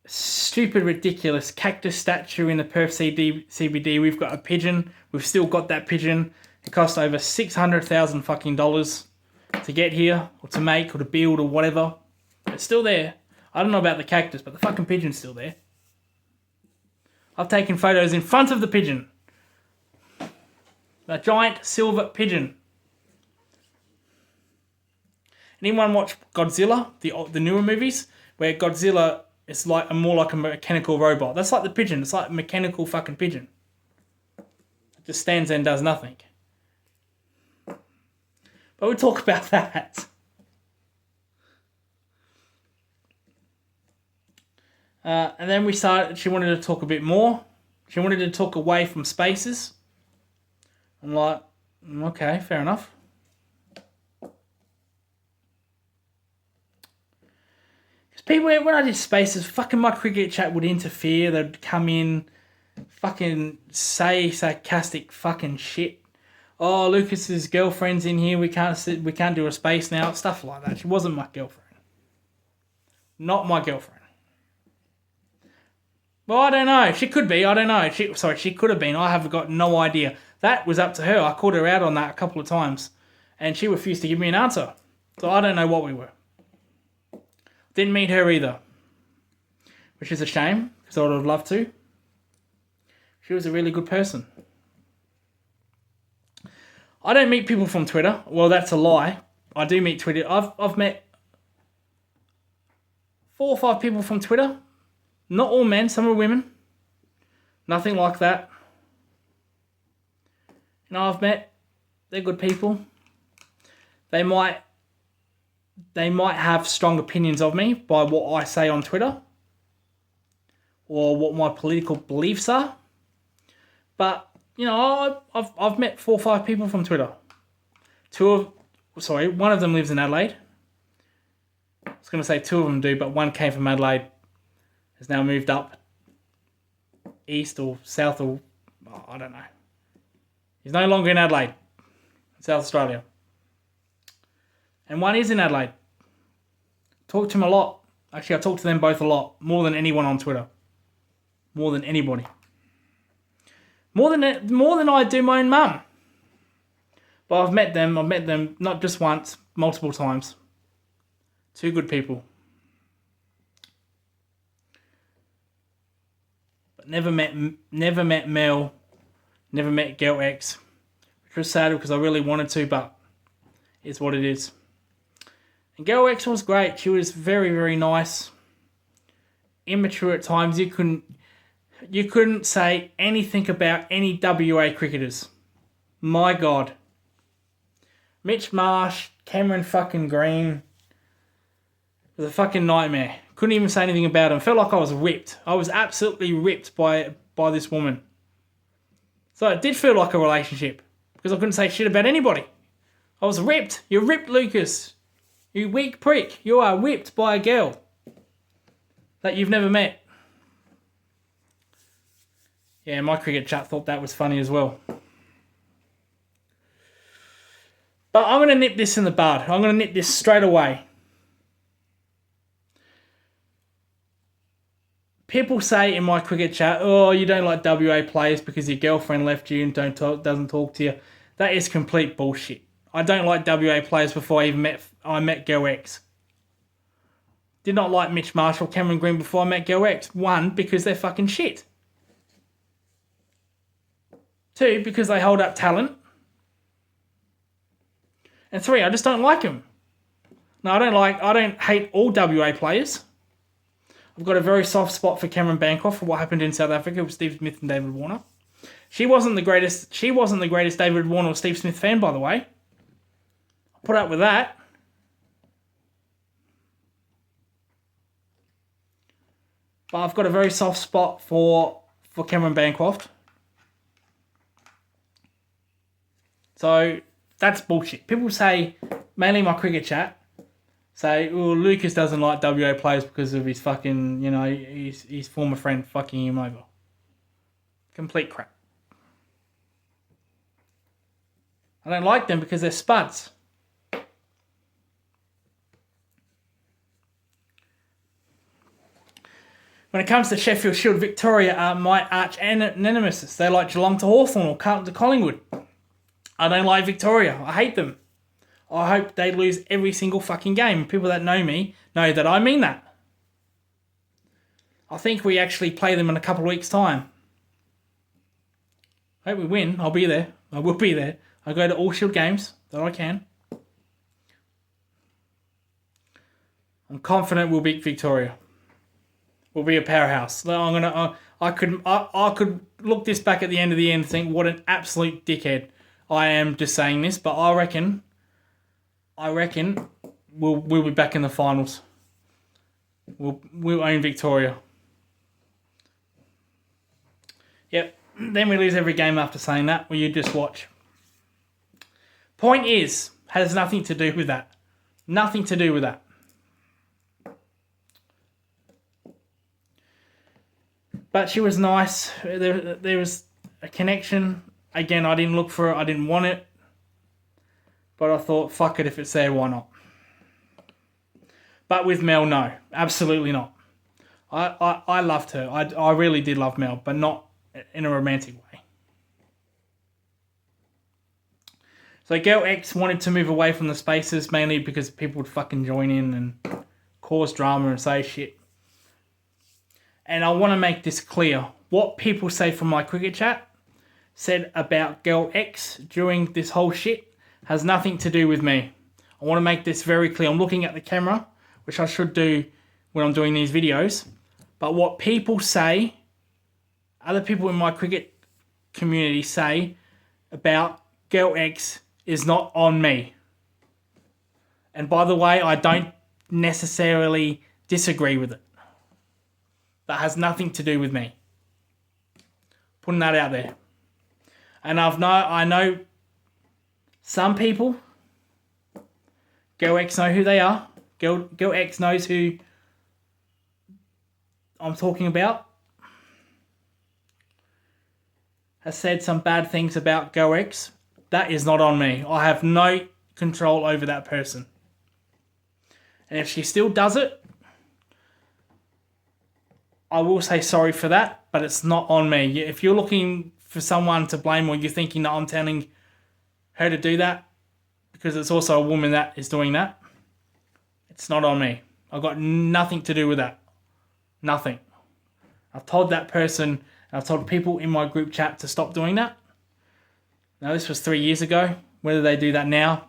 Stupid, ridiculous cactus statue in the Perth CBD. We've got a pigeon. We've still got that pigeon. It cost over $600,000 fucking dollars to get here, or to make, or to build, or whatever. It's still there. I don't know about the cactus, but the fucking pigeon's still there. I've taken photos in front of the pigeon. A giant silver pigeon. Anyone watch Godzilla, the newer movies, where Godzilla is more like a mechanical robot? That's like the pigeon. It's like a mechanical fucking pigeon. It just stands there and does nothing. But we'll talk about that. And then she wanted to talk a bit more. She wanted to talk away from spaces. I'm like, okay, fair enough. Because people, when I did spaces, fucking my cricket chat would interfere. They'd come in, fucking say sarcastic fucking shit. Oh, Lucas's girlfriend's in here. We can't do a space now. Stuff like that. She wasn't my girlfriend. Not my girlfriend. Well, I don't know. She could be. I don't know. She could have been. I have got no idea. That was up to her. I called her out on that a couple of times, and she refused to give me an answer. So I don't know what we were. Didn't meet her either, which is a shame, because I would have loved to. She was a really good person. I don't meet people from Twitter. Well, that's a lie. I do meet Twitter. I've met 4 or 5 people from Twitter. Not all men, some are women. Nothing like that. I've met, they're good people. They might have strong opinions of me by what I say on Twitter or what my political beliefs are. But, I've met 4 or 5 people from Twitter. One of them lives in Adelaide. I was going to say 2 of them do, but one came from Adelaide, has now moved up east or south or, I don't know. He's no longer in Adelaide, South Australia. And one is in Adelaide. Talk to him a lot. Actually, I talk to them both a lot. More than anyone on Twitter. More than anybody. More than I do my own mum. But I've met them not just once, multiple times. 2 good people. But never met Mel. Never met Girl X, which was sad because I really wanted to, but it's what it is. And Girl X was great. She was very, very nice. Immature at times. You couldn't say anything about any WA cricketers. My God. Mitch Marsh, Cameron fucking Green. It was a fucking nightmare. Couldn't even say anything about him. Felt like I was ripped. I was absolutely ripped by this woman. So it did feel like a relationship because I couldn't say shit about anybody. I was ripped. You're ripped, Lucas. You weak prick. You are whipped by a girl that you've never met. Yeah, my cricket chat thought that was funny as well. But I'm going to nip this in the bud. I'm going to nip this straight away. People say in my cricket chat, oh, you don't like WA players because your girlfriend left you and doesn't talk to you. That is complete bullshit. I don't like WA players before I met Girl X. Did not like Mitch Marshall, Cameron Green before I met Girl X. 1, because they're fucking shit. 2, because they hold up talent. And 3, I just don't like them. No, I don't hate all WA players. I've got a very soft spot for Cameron Bancroft for what happened in South Africa with Steve Smith and David Warner. She wasn't the greatest David Warner or Steve Smith fan, by the way. I'll put up with that. But I've got a very soft spot for Cameron Bancroft. So that's bullshit. People say mainly my cricket chat, say, well, Lucas doesn't like WA players because of his fucking, his former friend fucking him over. Complete crap. I don't like them because they're spuds. When it comes to Sheffield Shield, Victoria are my arch nemesis. They like Geelong to Hawthorn or Carlton to Collingwood. I don't like Victoria. I hate them. I hope they lose every single fucking game. People that know me know that I mean that. I think we actually play them in a couple of weeks' time. I hope we win. I'll be there. I will be there. I go to all Shield games that I can. I'm confident we'll beat Victoria. We'll be a powerhouse. I could look this back at the end of the year and think, what an absolute dickhead. I am just saying this, but I reckon we'll be back in the finals. We'll own Victoria. Yep. Then we lose every game after saying that. Well, you just watch. Point is, has nothing to do with that. Nothing to do with that. But she was nice. There was a connection. Again, I didn't look for it. I didn't want it. But I thought, fuck it, if it's there, why not? But with Mel, no. Absolutely not. I loved her. I really did love Mel, but not in a romantic way. So Girl X wanted to move away from the spaces, mainly because people would fucking join in and cause drama and say shit. And I want to make this clear. What people say from my cricket chat said about Girl X during this whole shit has nothing to do with me. I want to make this very clear. I'm looking at the camera, which I should do when I'm doing these videos. But what people say, other people in my cricket community say about Girl X is not on me. And by the way, I don't necessarily disagree with it. That has nothing to do with me. Putting that out there. And I know some people, Girl X know who they are. Girl X knows who I'm talking about. Has said some bad things about Girl X. That is not on me. I have no control over that person. And if she still does it, I will say sorry for that, but it's not on me. If you're looking for someone to blame or you're thinking that I'm telling her to do that, because it's also a woman that is doing that, it's not on me. I've got nothing to do with that. Nothing. I've told that person, I've told people in my group chat to stop doing that. Now, this was 3 years ago. Whether they do that now,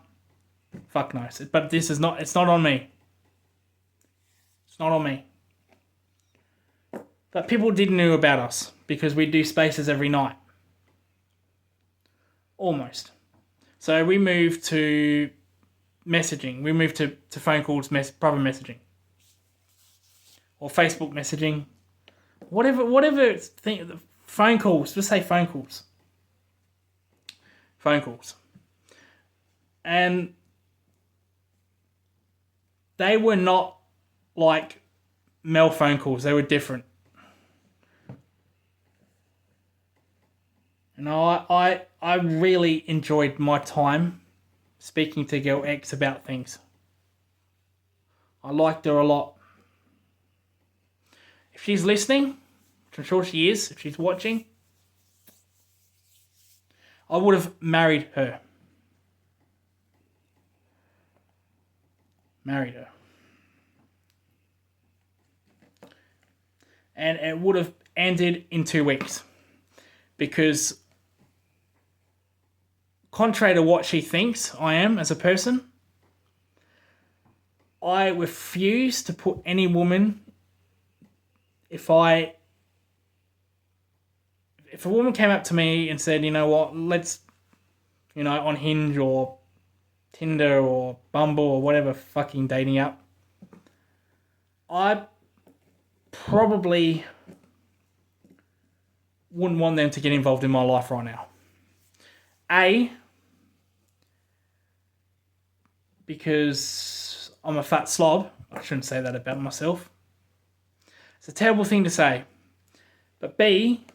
fuck knows. But this is not, it's not on me. It's not on me. But people did know about us because we do spaces every night. Almost. So we moved to messaging. We moved to phone calls, private messaging. Or Facebook messaging. Whatever phone calls. Just say phone calls. Phone calls. And they were not like Mel phone calls. They were different. And I really enjoyed my time speaking to Girl X about things. I liked her a lot. If she's listening, which I'm sure she is, if she's watching, I would have married her. Married her. And it would have ended in 2 weeks. Because contrary to what she thinks I am as a person, I refuse to put any woman, if a woman came up to me and said, you know what, let's, on Hinge or Tinder or Bumble or whatever fucking dating app, I probably wouldn't want them to get involved in my life right now. because I'm a fat slob. I shouldn't say that about myself. It's a terrible thing to say. But B,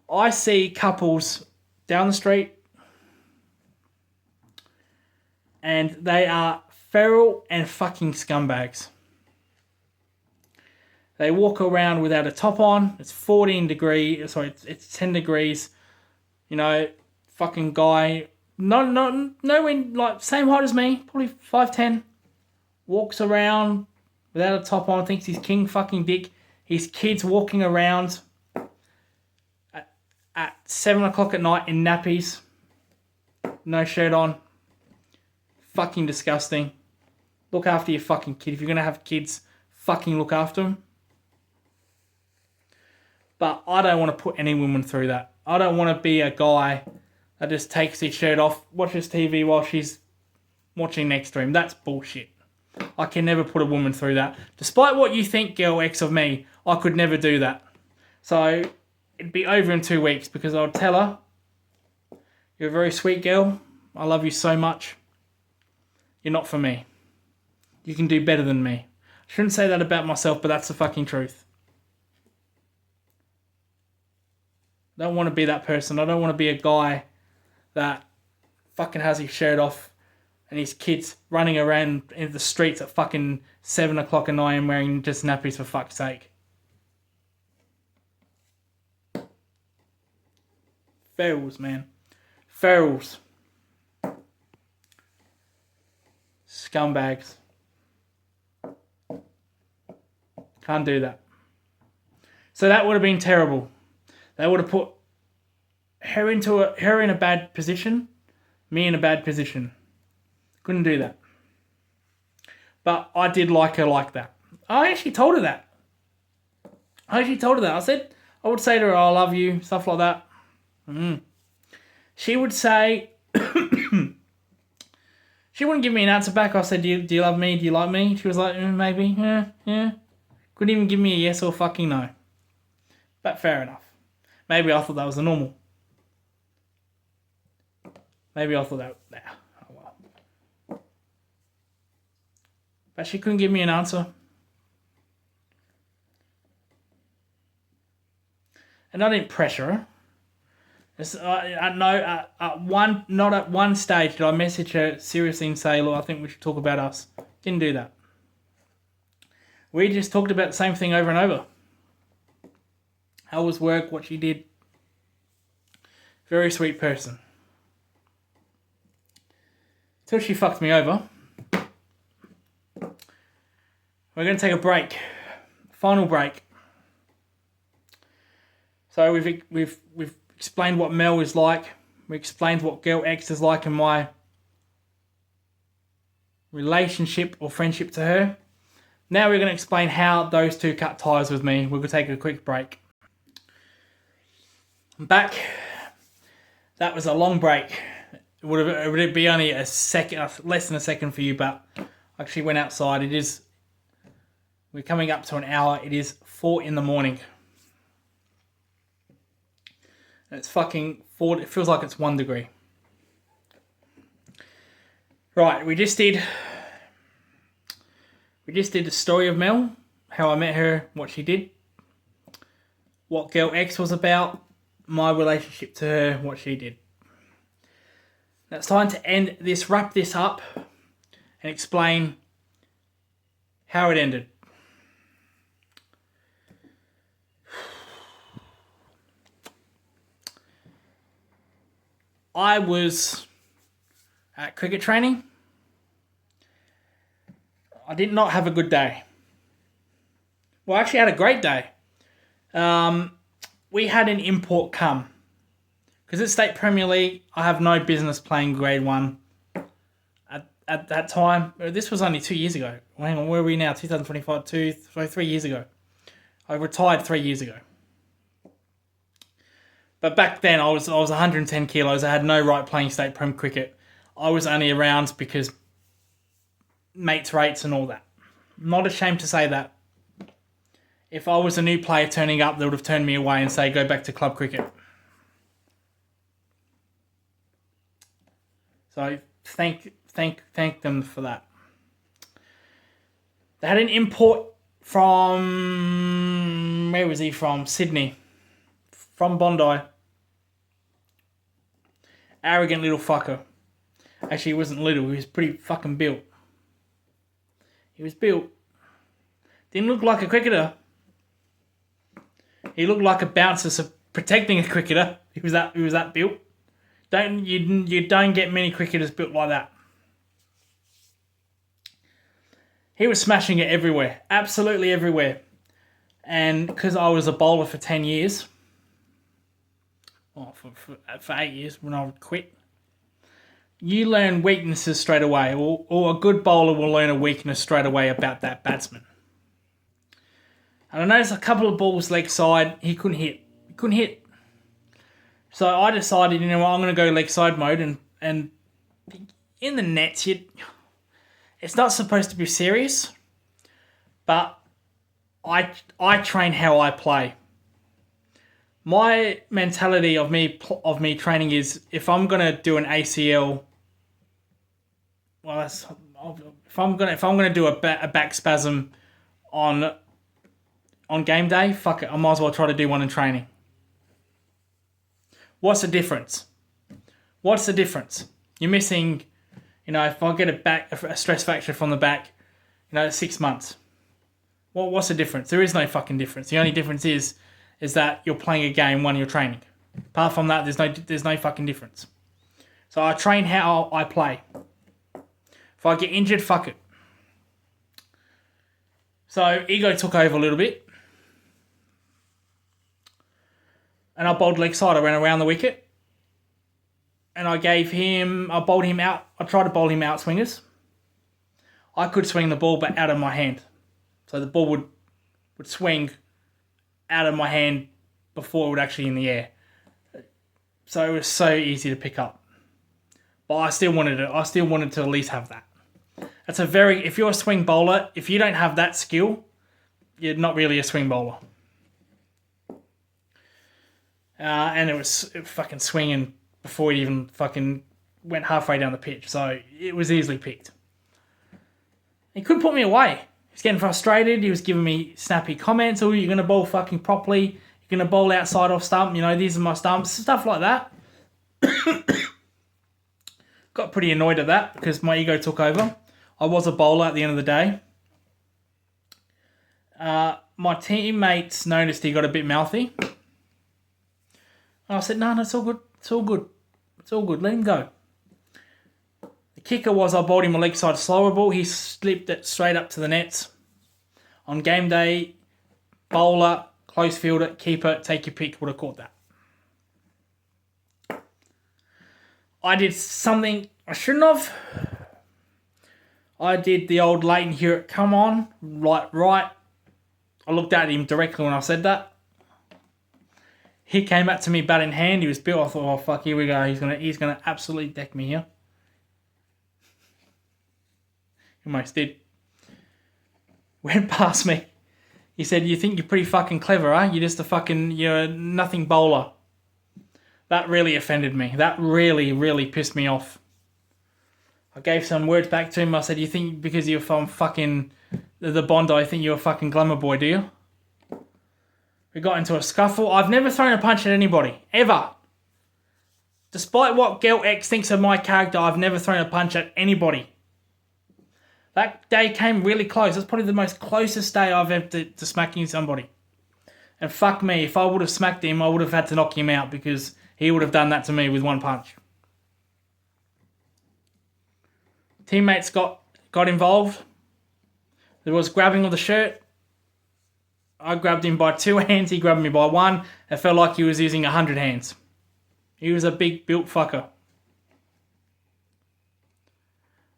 I see couples down the street and they are feral and fucking scumbags. They walk around without a top on. It's 14 degrees. Sorry, it's 10 degrees. You know, fucking guy, nowhere like same height as me, probably 5'10", walks around without a top on, thinks he's king fucking dick. His kids walking around at 7 o'clock at night in nappies, no shirt on. Fucking disgusting. Look after your fucking kid. If you're gonna have kids, fucking look after them. But I don't want to put any woman through that. I don't want to be a guy that just takes his shirt off, watches TV while she's watching next to him. That's bullshit. I can never put a woman through that. Despite what you think, girl X, of me, I could never do that. So it'd be over in 2 weeks because I'll tell her, you're a very sweet girl. I love you so much. You're not for me. You can do better than me. I shouldn't say that about myself, but that's the fucking truth. I don't want to be that person. I don't want to be a guy that fucking has his shirt off and his kids running around in the streets at fucking 7 o'clock at night and wearing just nappies for fuck's sake. Ferals, man. Ferals. Scumbags. Can't do that. So that would have been terrible. They would have put her in a bad position, me in a bad position. Couldn't do that. But I did like her like that. I actually told her that. I said, I would say to her, I love you, stuff like that. She would say, she wouldn't give me an answer back. I said, do you love me? Do you like me? She was like, maybe, yeah. Couldn't even give me a yes or fucking no. But fair enough. Maybe I thought that was the normal. Maybe I thought that, oh well. But she couldn't give me an answer. And I didn't pressure her. Not at one stage did I message her seriously and say, look, I think we should talk about us. Didn't do that. We just talked about the same thing over and over. How was work, what she did. Very sweet person. Till she fucked me over. We're going to take a break. Final break. So we've explained what Mel is like. We explained what girl X is like in my relationship or friendship to her. Now we're going to explain how those two cut ties with me. We're going to take a quick break. I'm back. That was a long break. It would be only a second, less than a second for you, but I actually went outside. We're coming up to an hour. It is 4 in the morning. And it's fucking 4. It feels like it's 1 degree. Right, we just did the story of Mel, how I met her, what she did, what girl X was about, my relationship to her, what she did. Now it's time to wrap this up and explain how it ended. I was at cricket training. I did not have a good day. Well, I actually had a great day. We had an import come. Because at State Premier League, I have no business playing Grade 1 at that time. This was only 2 years ago. Hang on, where are we now? 2025, 3 years ago. I retired 3 years ago. But back then, I was 110 kilos. I had no right playing State Prem cricket. I was only around because mates rates and all that. I'm not ashamed to say that. If I was a new player turning up, they would have turned me away and say, go back to club cricket. So thank them for that. They had an import from, where was he from? Sydney. From Bondi. Arrogant little fucker. Actually, he wasn't little. He was pretty fucking built. He was built. Didn't look like a cricketer. He looked like a bouncer protecting a cricketer. He was that built. You don't get many cricketers built like that. He was smashing it everywhere. Absolutely everywhere. And because I was a bowler for 10 years, for 8 years when I would quit, you learn weaknesses straight away, or a good bowler will learn a weakness straight away about that batsman. And I noticed a couple of balls leg side, he couldn't hit. So I decided, you know what, I'm going to go leg side mode, and in the nets, it's not supposed to be serious, but I train how I play. My mentality of me training is, if I'm gonna do an ACL, if I'm gonna do a back spasm on game day, fuck it, I might as well try to do one in training. What's the difference? You're missing, if I get a stress fracture from the back, 6 months. Well, what's the difference? There is no fucking difference. The only difference is that you're playing a game when you're training. Apart from that, there's no fucking difference. So I train how I play. If I get injured, fuck it. So ego took over a little bit. And I bowled leg side. I ran around the wicket. And I bowled him out. I tried to bowl him out swingers. I could swing the ball, but out of my hand. So the ball would swing out of my hand before it would actually in the air. So it was so easy to pick up. But I still wanted to at least have that. If you're a swing bowler, if you don't have that skill, you're not really a swing bowler. And it was fucking swinging before it even fucking went halfway down the pitch. So it was easily picked. He couldn't put me away. He was getting frustrated. He was giving me snappy comments. Oh, you're going to bowl fucking properly. You're going to bowl outside off stump. These are my stumps. Stuff like that. Got pretty annoyed at that because my ego took over. I was a bowler at the end of the day. My teammates noticed he got a bit mouthy. And I said, no, it's all good. It's all good. It's all good. Let him go. The kicker was I bowled him a leg side slower ball. He slipped it straight up to the nets. On game day, bowler, close fielder, keeper, take your pick, would have caught that. I did something I shouldn't have. I did the old Leighton Hewitt, come on, right. I looked at him directly when I said that. He came up to me bat in hand. He was built. I thought, oh fuck, here we go. He's gonna absolutely deck me here. He almost did. Went past me. He said, "You think you're pretty fucking clever, huh? You're a nothing bowler." That really offended me. That really, really pissed me off. I gave some words back to him. I said, "You think because you're from fucking the Bondi, I think you're a fucking glamour boy, do you?" We got into a scuffle. I've never thrown a punch at anybody. Ever. Despite what Girl X thinks of my character, I've never thrown a punch at anybody. That day came really close. That's probably the most closest day I've ever to smacking somebody. And fuck me, if I would have smacked him, I would have had to knock him out because he would have done that to me with one punch. Teammates got involved. There was grabbing of the shirt. I grabbed him by 2 hands. He grabbed me by 1. It felt like he was using 100 hands. He was a big built fucker.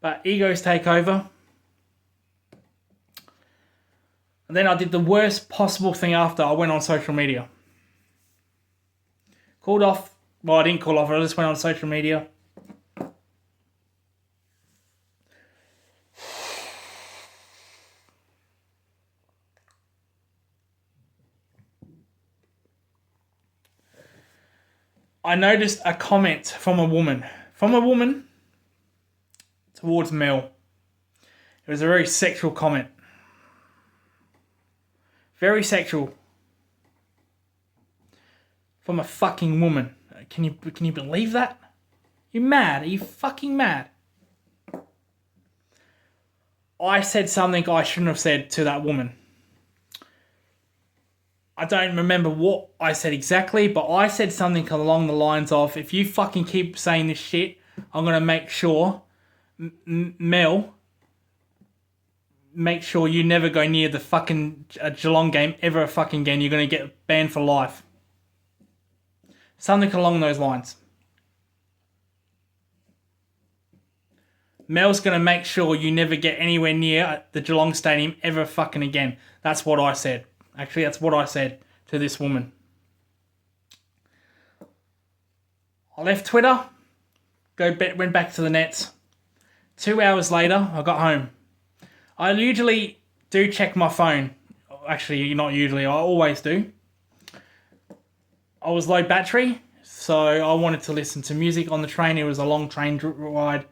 But egos take over. And then I did the worst possible thing after. I went on social media. Called off. Well, I didn't call off. I just went on social media. I noticed a comment from a woman. towards Mel. It was a very sexual comment. Very sexual. From a fucking woman. Can you believe that? You mad? Are you fucking mad? I said something I shouldn't have said to that woman. I don't remember what I said exactly, but I said something along the lines of, if you fucking keep saying this shit, I'm going to make sure, Mel, make sure you never go near the fucking Geelong game ever fucking again. You're going to get banned for life. Something along those lines. Mel's going to make sure you never get anywhere near the Geelong Stadium ever fucking again. That's what I said. Actually, that's what I said to this woman. I left Twitter, went back to the nets. 2 hours later, I got home. I usually do check my phone. Actually, not usually, I always do. I was low battery, so I wanted to listen to music on the train. It was a long train ride.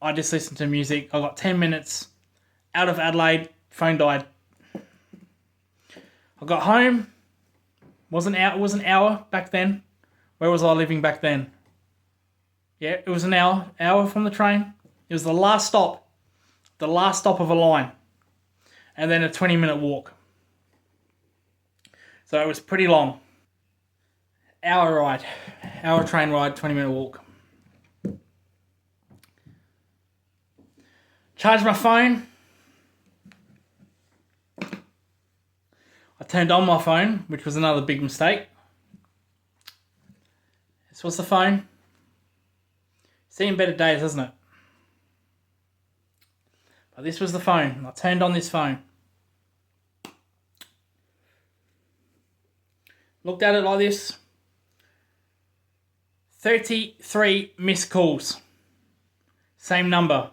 I just listened to music. I got 10 minutes out of Adelaide, phone died. I got home. It was an hour back then. Where was I living back then? Yeah, it was an hour from the train. It was the last stop of a line, and then a 20-minute walk. So it was pretty long. Hour train ride, 20-minute walk. Charged my phone. I turned on my phone, which was another big mistake. This was the phone. Seen better days, hasn't it? But this was the phone. I turned on this phone. Looked at it like this. 33 missed calls. Same number.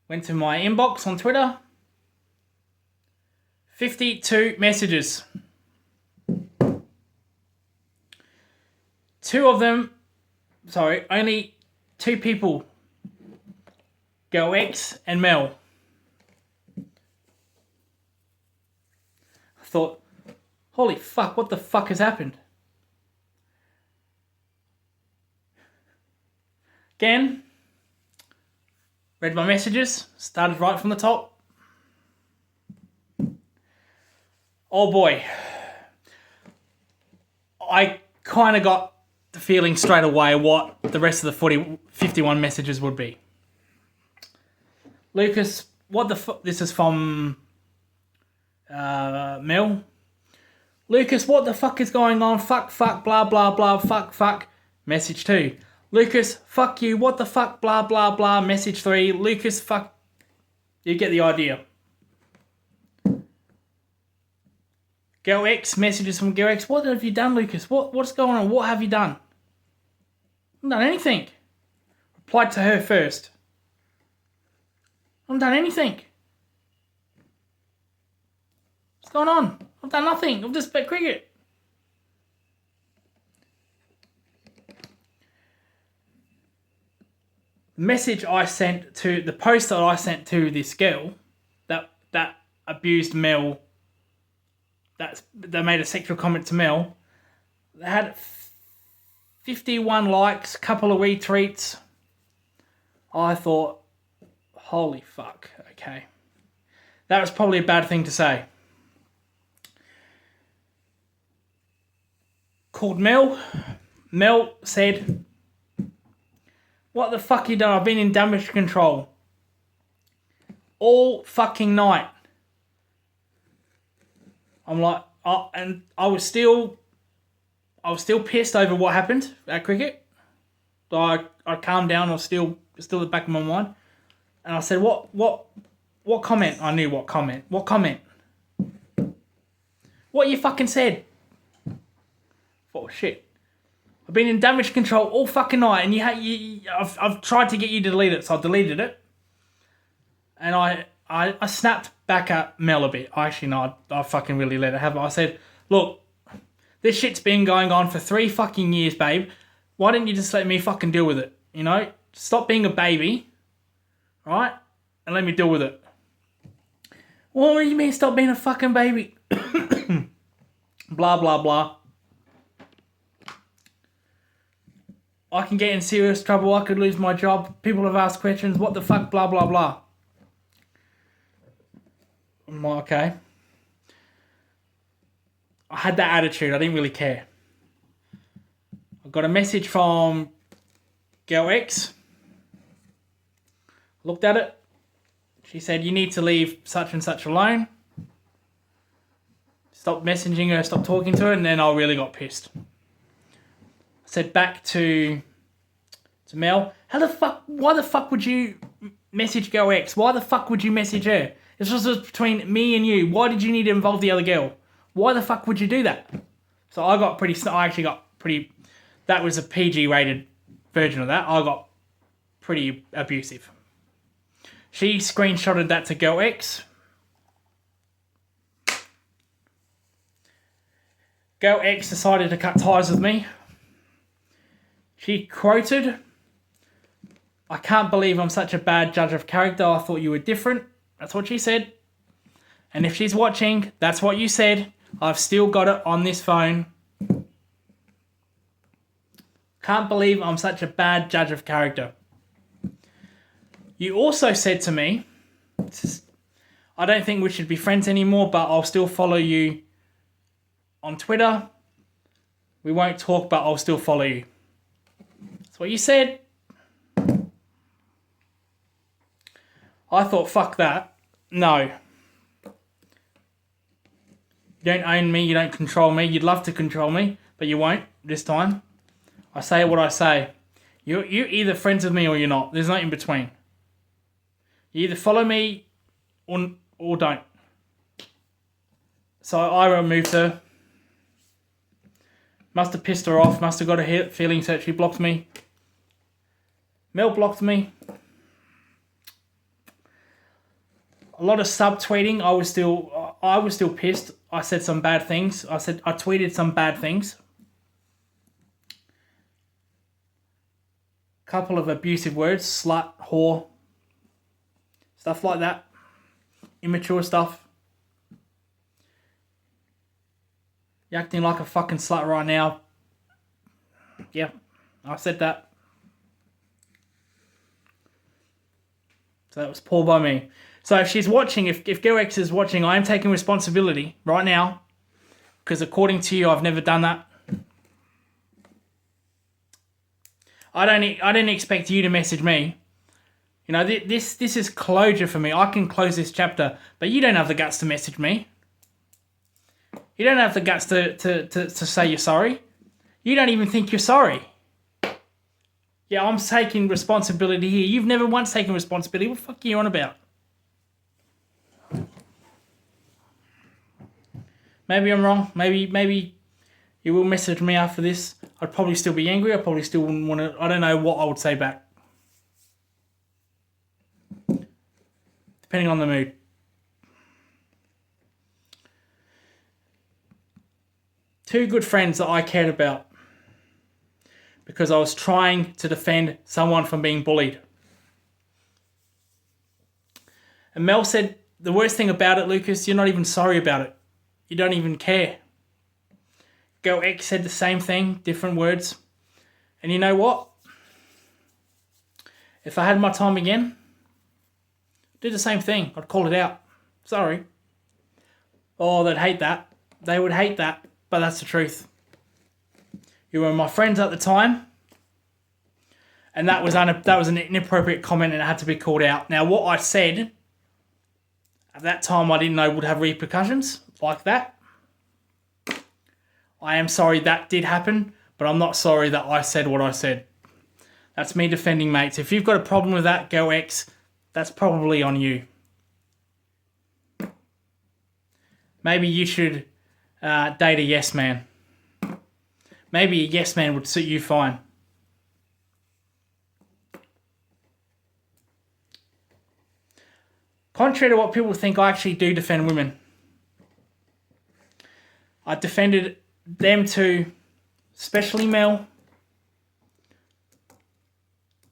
Went to my inbox on Twitter. 52 messages. only 2 people. Girl X and Mel. I thought, holy fuck, what the fuck has happened? Again, read my messages, started right from the top. Oh boy. I kind of got the feeling straight away what the rest of the 51 messages would be. Lucas, what the fuck? This is from Mel. Lucas, what the fuck is going on? Fuck, blah, blah, blah, fuck. Message 2. Lucas, fuck you, what the fuck, blah, blah, blah. Message 3. Lucas, fuck. You get the idea. Girl X, messages from Girl X. What have you done, Lucas? What's going on? What have you done? I haven't done anything. Replied to her first. I haven't done anything. What's going on? I've done nothing. I've just bet cricket. The message I sent to, the post that I sent to this girl that abused Mel, that made a sexual comment to Mel, they had 51 likes, couple of retweets. I thought, holy fuck, okay. That was probably a bad thing to say. Called Mel. Mel said, what the fuck you done? I've been in damage control all fucking night. I'm like, oh, and I was still pissed over what happened at cricket. I calmed down. I was still at the back of my mind. And I said, what comment? I knew what comment. What comment? What you fucking said? Oh shit. I've been in damage control all fucking night, and I've tried to get you to delete it, so I deleted it. And I snapped back at Mel a bit. Actually, no, I fucking really let it happen. I said, look, this shit's been going on for 3 fucking years, babe. Why didn't you just let me fucking deal with it? You know, stop being a baby, right? And let me deal with it. What do you mean stop being a fucking baby? Blah, blah, blah. I can get in serious trouble. I could lose my job. People have asked questions. What the fuck? Blah, blah, blah. I'm like, okay. I had that attitude. I didn't really care. I got a message from Girl X. Looked at it. She said, you need to leave such and such alone. Stop messaging her, stop talking to her, and then I really got pissed. I said back to Mel, why the fuck would you message Girl X? Why the fuck would you message her? This was just between me and you. Why did you need to involve the other girl? Why the fuck would you do that? So I actually got pretty, that was a PG rated version of that. I got pretty abusive. She screenshotted that to Girl X. Girl X decided to cut ties with me. She quoted, I can't believe I'm such a bad judge of character. I thought you were different. That's what she said. And if she's watching, that's what you said. I've still got it on this phone. Can't believe I'm such a bad judge of character. You also said to me, I don't think we should be friends anymore, but I'll still follow you on Twitter. We won't talk, but I'll still follow you. That's what you said. I thought, fuck that. No. You don't own me, you don't control me. You'd love to control me, but you won't this time. I say what I say. You're either friends with me or you're not. There's no in between. You either follow me or don't. So I removed her. Must have pissed her off. Must have got a feeling that she blocked me. Mel blocked me. A lot of subtweeting. I was still pissed. I said some bad things. I tweeted some bad things. Couple of abusive words. Slut, whore. Stuff like that. Immature stuff. You're acting like a fucking slut right now. Yeah, I said that. So that was poor by me. So if she's watching, if Girl X is watching, I am taking responsibility right now. Because according to you, I've never done that. I didn't expect you to message me. You know, this is closure for me. I can close this chapter, but you don't have the guts to message me. You don't have the guts to say you're sorry. You don't even think you're sorry. Yeah, I'm taking responsibility here. You've never once taken responsibility. What the fuck are you on about? Maybe I'm wrong. Maybe you will message me after this. I'd probably still be angry. I probably still wouldn't want to. I don't know what I would say back. Depending on the mood. Two good friends that I cared about. Because I was trying to defend someone from being bullied. And Mel said, the worst thing about it, Lucas, you're not even sorry about it. You don't even care. Girl X said the same thing, different words. And you know what? If I had my time again, I'd do the same thing. I'd call it out. Sorry. Oh, they'd hate that. They would hate that, but that's the truth. You were my friends at the time, and that was an inappropriate comment, and it had to be called out. Now, what I said at that time, I didn't know would have repercussions like that. I am sorry that did happen, but I'm not sorry that I said what I said. That's me defending mates. If you've got a problem with that, Girl X, that's probably on you. Maybe you should date a yes man. Maybe a yes man would suit you fine. Contrary to what people think, I actually do defend women. I defended them too, especially Mel.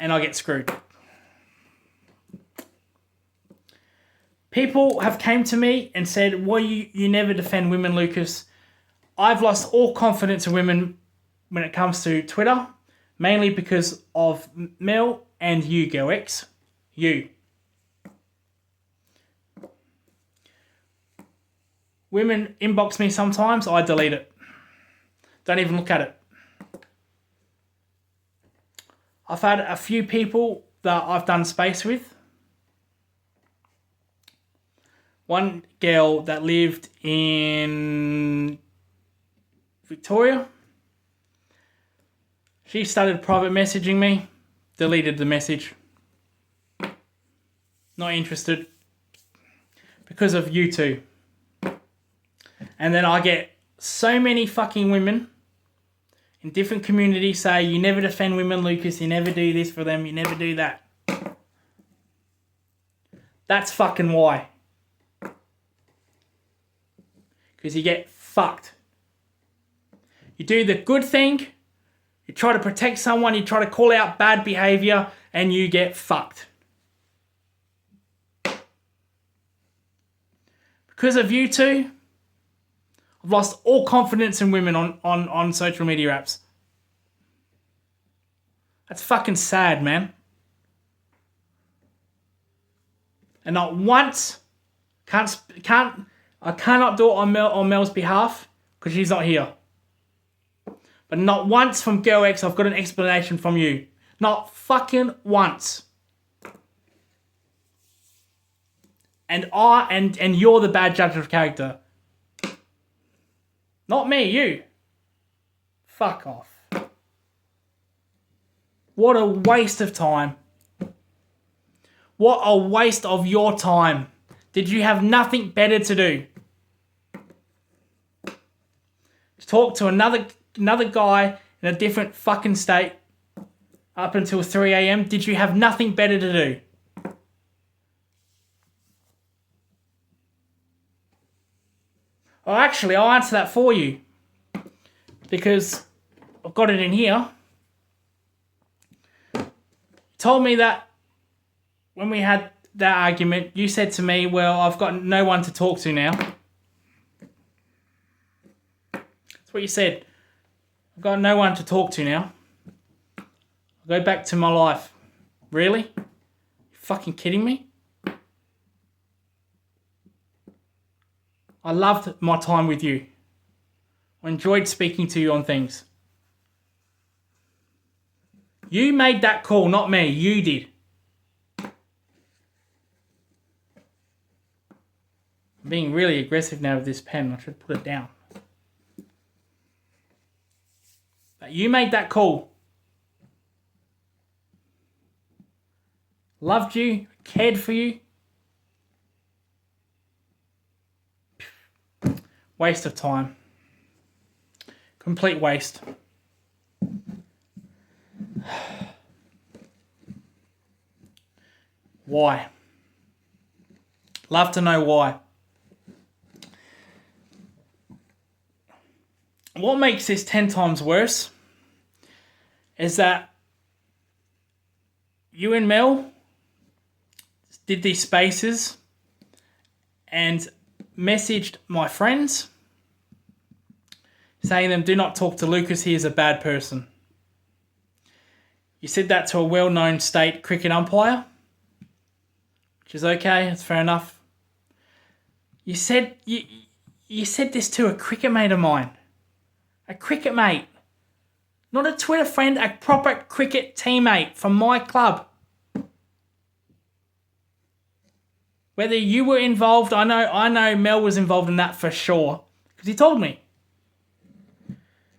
and I get screwed. People have came to me and said, "Well, you never defend women, Lucas." I've lost all confidence in women when it comes to Twitter, mainly because of Mel and you, Girl X. You. Women inbox me sometimes, I delete it. Don't even look at it. I've had a few people that I've done space with. One girl that lived in Victoria. She started private messaging me. Deleted the message. Not interested. Because of you two. And then I get so many fucking women in different communities say, "You never defend women, Lucas. You never do this for them. You never do that." That's fucking why. Because you get fucked. You do the good thing, you try to protect someone, you try to call out bad behaviour, and you get fucked. Because of you two, I've lost all confidence in women on social media apps. That's fucking sad, man. And not once, I cannot do it on Mel's behalf because she's not here. But not once from Girl X I've got an explanation from you. Not fucking once. And you're the bad judge of character. Not me, you. Fuck off. What a waste of time. What a waste of your time. Did you have nothing better to do? Talk to another guy in a different fucking state up until 3 a.m. Did you have nothing better to do? Oh, actually, I'll answer that for you. Because I've got it in here. You told me that when we had that argument, you said to me, "Well, I've got no one to talk to now." That's what you said. I've got no one to talk to now. I'll go back to my life. Really? You fucking kidding me? I loved my time with you. I enjoyed speaking to you on things. You made that call, not me. You did. I'm being really aggressive now with this pen. I should put it down. But you made that call. Loved you, cared for you. Waste of time. Complete waste. Why? Love to know why. What makes this 10 times worse is that you and Mel did these spaces and messaged my friends saying them, "Do not talk to Lucas, he is a bad person." You said that to a well-known state cricket umpire, which is okay, it's fair enough. You said this to a cricket mate of mine. A cricket mate. Not a Twitter friend, a proper cricket teammate from my club. Whether you were involved, I know Mel was involved in that for sure. Because he told me.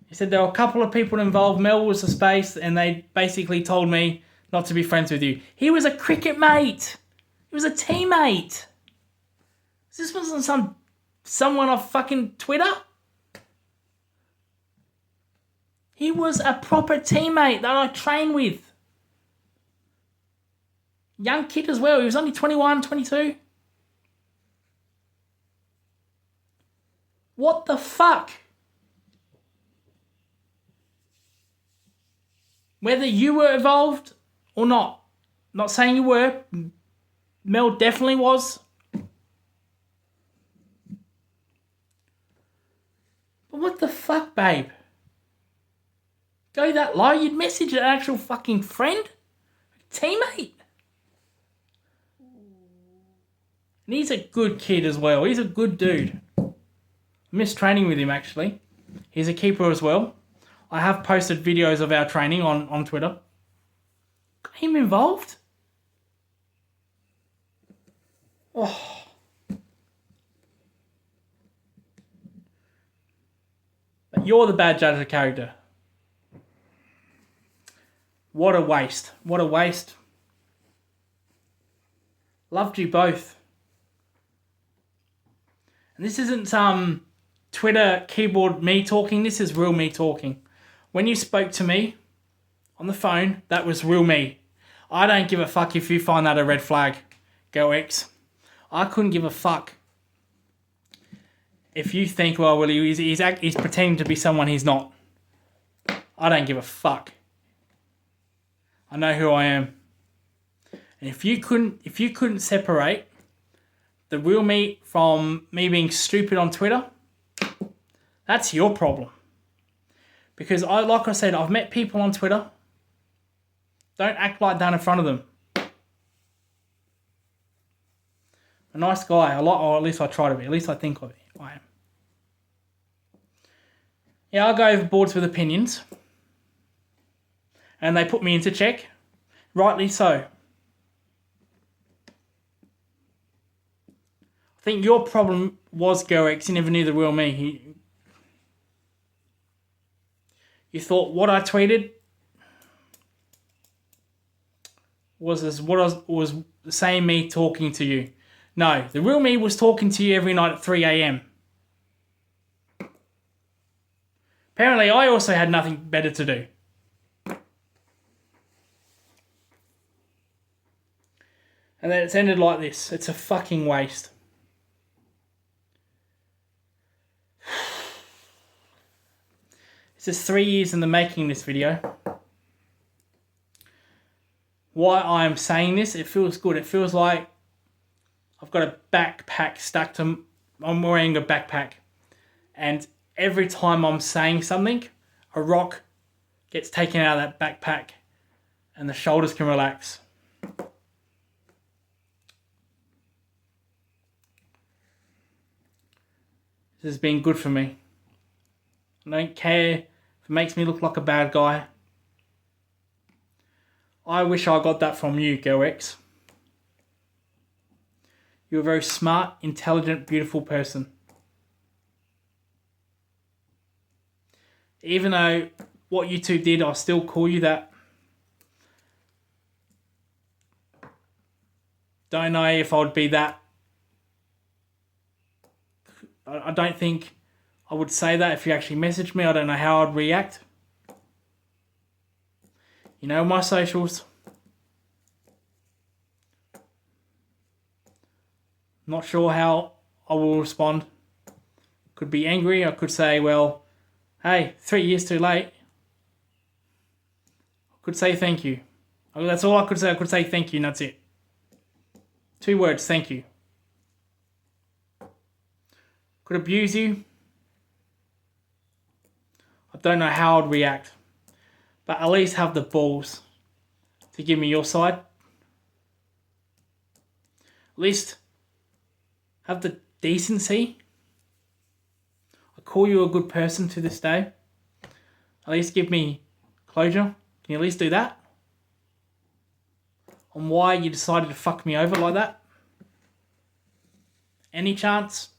He said there were a couple of people involved. Mel was the space and they basically told me not to be friends with you. He was a cricket mate. He was a teammate. This wasn't someone off fucking Twitter. He was a proper teammate that I trained with. Young kid as well. He was only 21, 22. What the fuck? Whether you were involved Or not. Not saying you were. Mel definitely was. But what the fuck, babe? Go that low? You'd message an actual fucking friend? Teammate? And he's a good kid as well. He's a good dude. I miss training with him, actually. He's a keeper as well. I have posted videos of our training on Twitter. Got him involved? Oh. But you're the bad judge of character. What a waste. What a waste. Loved you both. And this isn't Twitter keyboard me talking. This is real me talking. When you spoke to me on the phone, that was real me. I don't give a fuck if you find that a red flag, Girl X. I couldn't give a fuck if you think, well, he's pretending to be someone he's not. I don't give a fuck. I know who I am. And if you couldn't separate the real me from me being stupid on Twitter, that's your problem. Because like I said, I've met people on Twitter. Don't act like that in front of them. A nice guy, or at least I try to be. At least I think of it. I am. Yeah, I'll go overboard with opinions. And they put me into check. Rightly so. I think your problem was Girl X. You never knew the real me. You thought what I tweeted was the same me talking to you. No, the real me was talking to you every night at 3 a.m. Apparently, I also had nothing better to do. And then it's ended like this. It's a fucking waste. This is 3 years in the making, this video. Why I'm saying this, it feels good. It feels like I've got a backpack stuck to... I'm wearing a backpack. And every time I'm saying something, a rock gets taken out of that backpack and the shoulders can relax. This has been good for me. I don't care if it makes me look like a bad guy. I wish I got that from you, Girl X. You're a very smart, intelligent, beautiful person. Even though what you two did, I'll still call you that. Don't know if I would be that. I don't think I would say that if you actually messaged me. I don't know how I'd react. You know my socials. Not sure how I will respond. Could be angry. I could say, well, hey, 3 years too late. I could say thank you. That's all I could say. I could say thank you and that's it. 2 words, thank you. Could abuse you. I don't know how I'd react. But at least have the balls to give me your side. At least have the decency. I call you a good person to this day. At least give me closure. Can you at least do that? On why you decided to fuck me over like that? Any chance?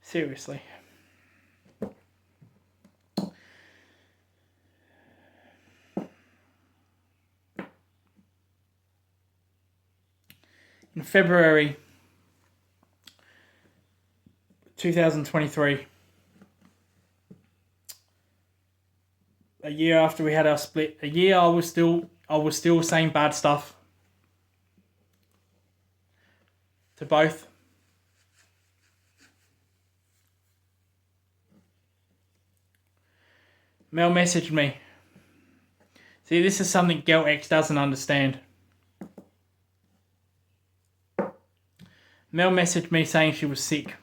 Seriously. In February 2023, a year after we had our split, a year I was still saying bad stuff to both. Mel messaged me. See, this is something Girl X doesn't understand. Mel messaged me saying she was sick.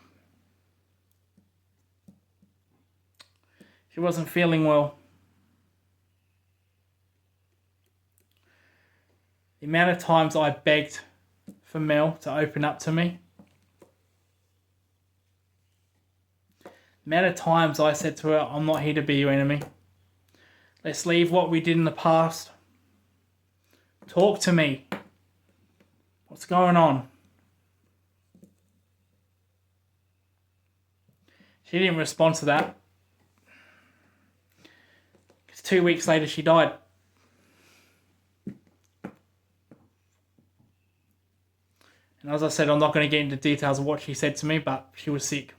She wasn't feeling well. The amount of times I begged for Mel to open up to me. The amount of times I said to her, I'm not here to be your enemy. Let's leave what we did in the past. Talk to me. What's going on? She didn't respond to that. 'Cause 2 weeks later she died. And as I said, I'm not going to get into details of what she said to me, but she was sick.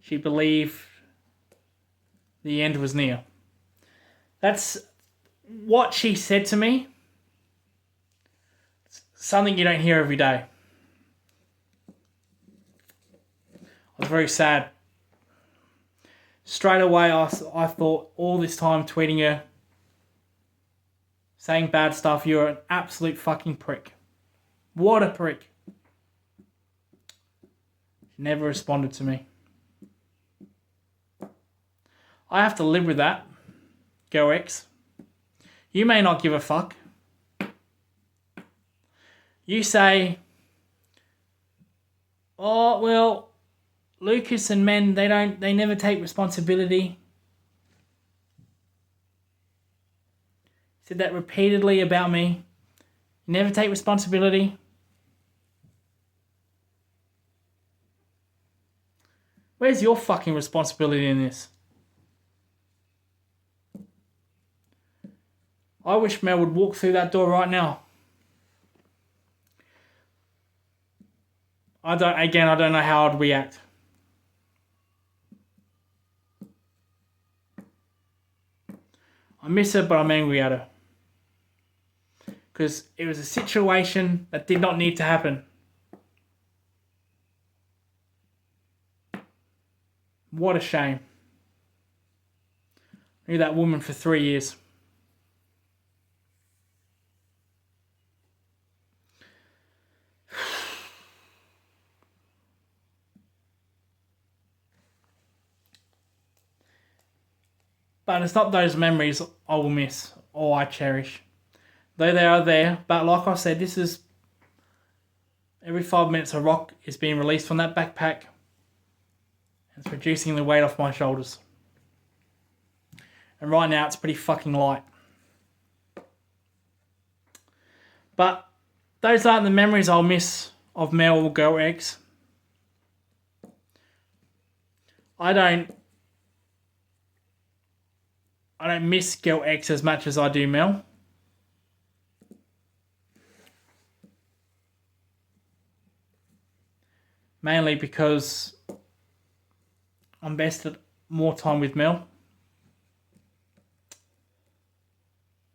She believed the end was near. That's what she said to me. It's something you don't hear every day. I was very sad. Straight away, I thought all this time tweeting her, saying bad stuff, you're an absolute fucking prick. What a prick. She never responded to me. I have to live with that. Girl X. You may not give a fuck. You say, oh, well, Lucas and men, they never take responsibility. He said that repeatedly about me. You never take responsibility. Where's your fucking responsibility in this? I wish Mel would walk through that door right now. I don't know how I'd react. I miss her, but I'm angry at her. Because it was a situation that did not need to happen. What a shame. I knew that woman for 3 years. But it's not those memories I will miss or I cherish. Though they are there, but like I said, this is every 5 minutes a rock is being released from that backpack. It's reducing the weight off my shoulders. And right now it's pretty fucking light. But those aren't the memories I'll miss of Mel or Girl X. I don't miss Girl X as much as I do Mel. Mainly because I invested more time with Mel.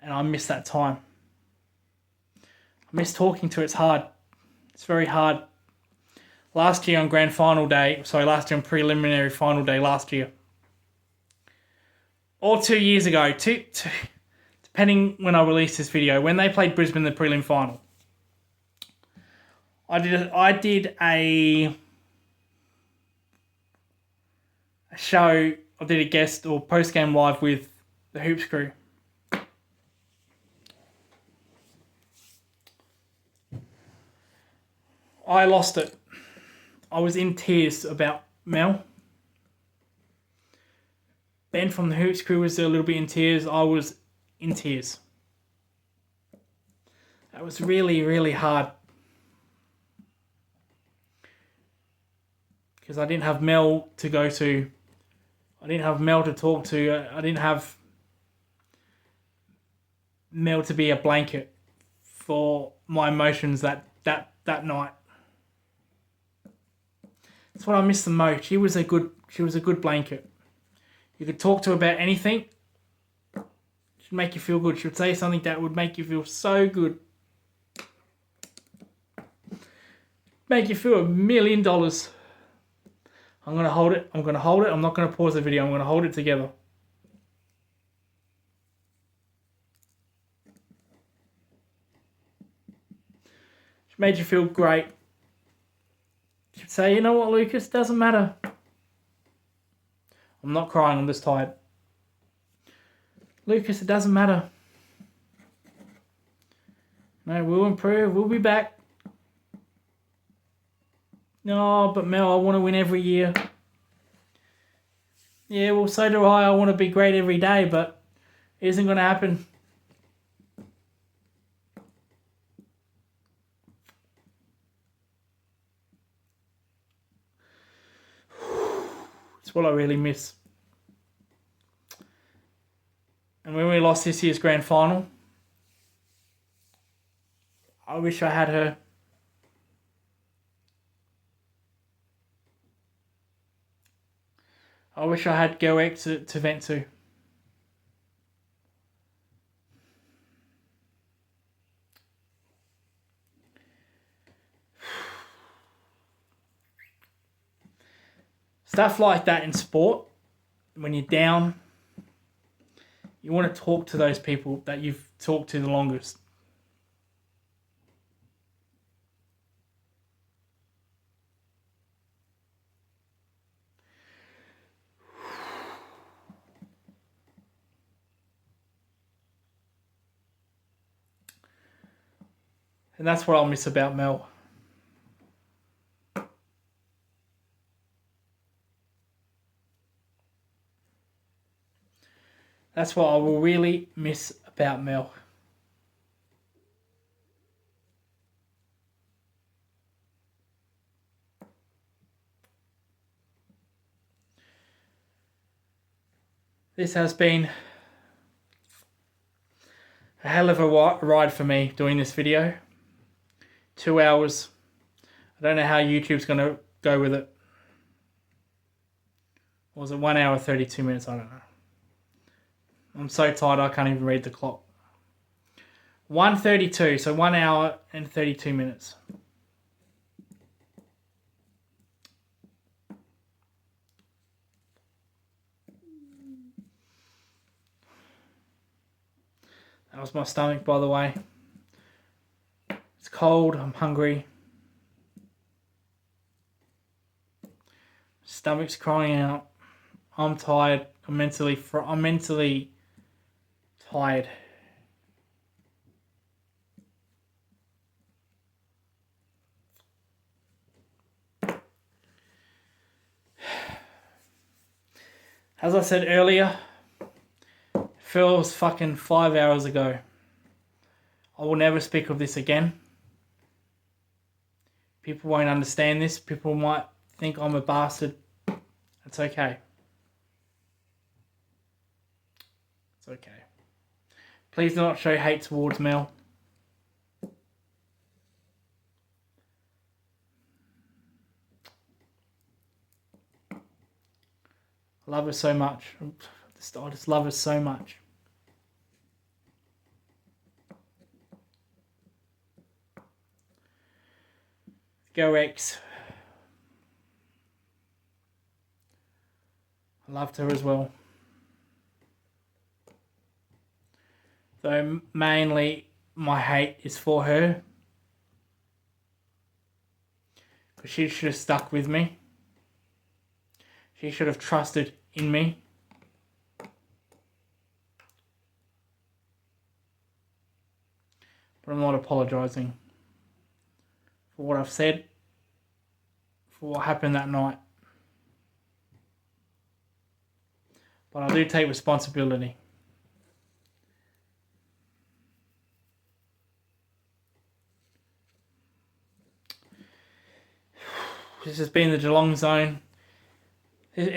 And I miss that time. I miss talking to her. It's hard. It's very hard. Last year on preliminary final day last year. Or 2 years ago, depending when I released this video, when they played Brisbane in the prelim final. I did a show, I did a guest or post-game live with the Hoops crew. I lost it. I was in tears about Mel. Ben from the Hoops crew was a little bit in tears. I was in tears. That was really, really hard. Because I didn't have Mel to go to. I didn't have Mel to talk to. I didn't have Mel to be a blanket for my emotions that night. That's what I miss the most. She was a good blanket. You could talk to her about anything. She'd make you feel good. She would say something that would make you feel so good. Make you feel $1 million. I'm going to hold it. I'm not going to pause the video. I'm going to hold it together. She made you feel great. She'd say, you know what, Lucas, doesn't matter. I'm not crying, I'm just tired. Lucas, it doesn't matter. No, we'll improve, we'll be back. No, but Mel, I want to win every year. Yeah, well, so do I. I want to be great every day, but it isn't going to happen. It's what I really miss. And when we lost this year's grand final, I wish I had her. I wish I had Girl X to vent to. Stuff like that in sport, when you're down, you want to talk to those people that you've talked to the longest. And that's what I'll miss about Mel. That's what I will really miss about Mel. This has been a hell of a ride for me doing this video. 2 hours. I don't know how YouTube's going to go with it. Or was it 1 hour 32 minutes? I don't know. I'm so tired I can't even read the clock. 1:32, so 1 hour and 32 minutes. That was my stomach, by the way. It's cold, I'm hungry. Stomach's crying out. I'm tired. I'm mentally tired. As I said earlier, it feels fucking 5 hours ago. I will never speak of this again. People won't understand this. People might think I'm a bastard. It's okay. It's okay. Please do not show hate towards Mel. I love her so much. I just love her so much. Go X. I loved her as well. Though mainly my hate is for her. Because she should have stuck with me. She should have trusted in me. But I'm not apologising for what I've said, for what happened that night. But I do take responsibility. This has been the Geelong Zone. It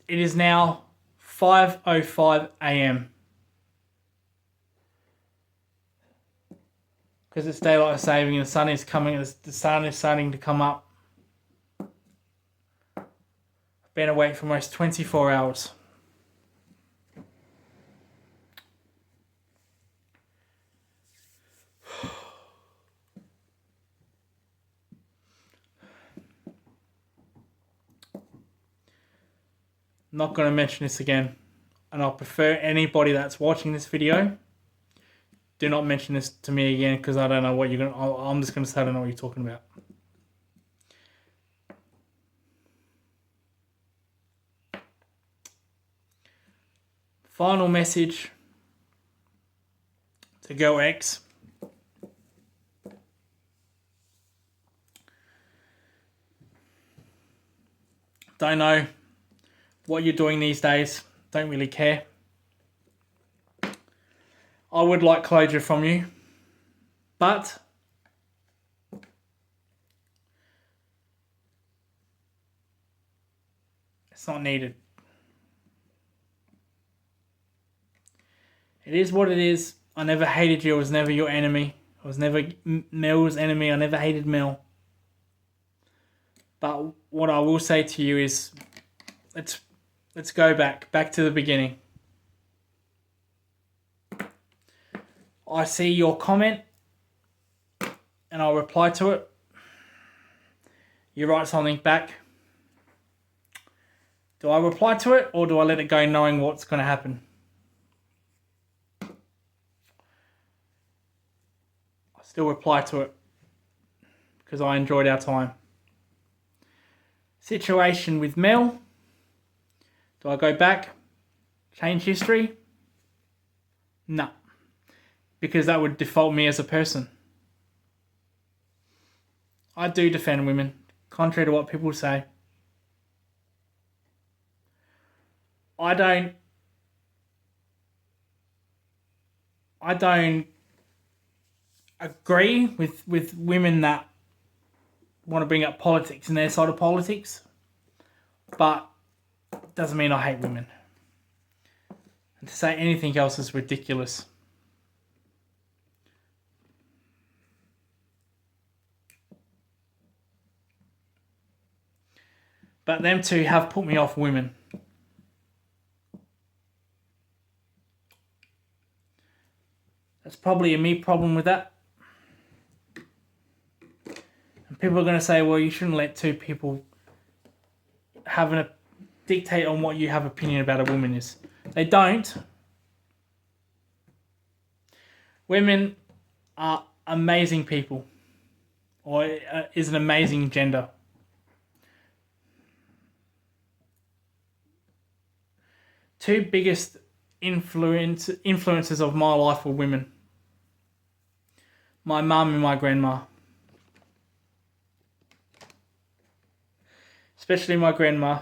is now 5:05 a.m. Because it's daylight saving and the sun is coming. The sun is starting to come up. I've been awake for almost 24 hours. I'm not going to mention this again, and I'll prefer anybody that's watching this video do not mention this to me again because I don't know what you're going to... I'm just going to say I don't know what you're talking about. Final message to Girl X. Don't know what you're doing these days. Don't really care. I would like closure from you, but it's not needed. It is what it is. I never hated you. I was never your enemy. I was never Mel's enemy. I never hated Mel. But what I will say to you is, let's go back to the beginning. I see your comment, and I'll reply to it. You write something back. Do I reply to it, or do I let it go knowing what's going to happen? I still reply to it because I enjoyed our time. Situation with Mel. Do I go back? Change history? No. Because that would default me as a person. I do defend women, contrary to what people say. I don't agree with women that want to bring up politics and their side of politics, but it doesn't mean I hate women. And to say anything else is ridiculous. But them two have put me off women. That's probably a me problem with that. And people are going to say, well, you shouldn't let two people have a dictate on what you have opinion about a woman is. They don't. Women are amazing people. Or is an amazing gender. Two biggest influences of my life were women. My mum and my grandma. Especially my grandma.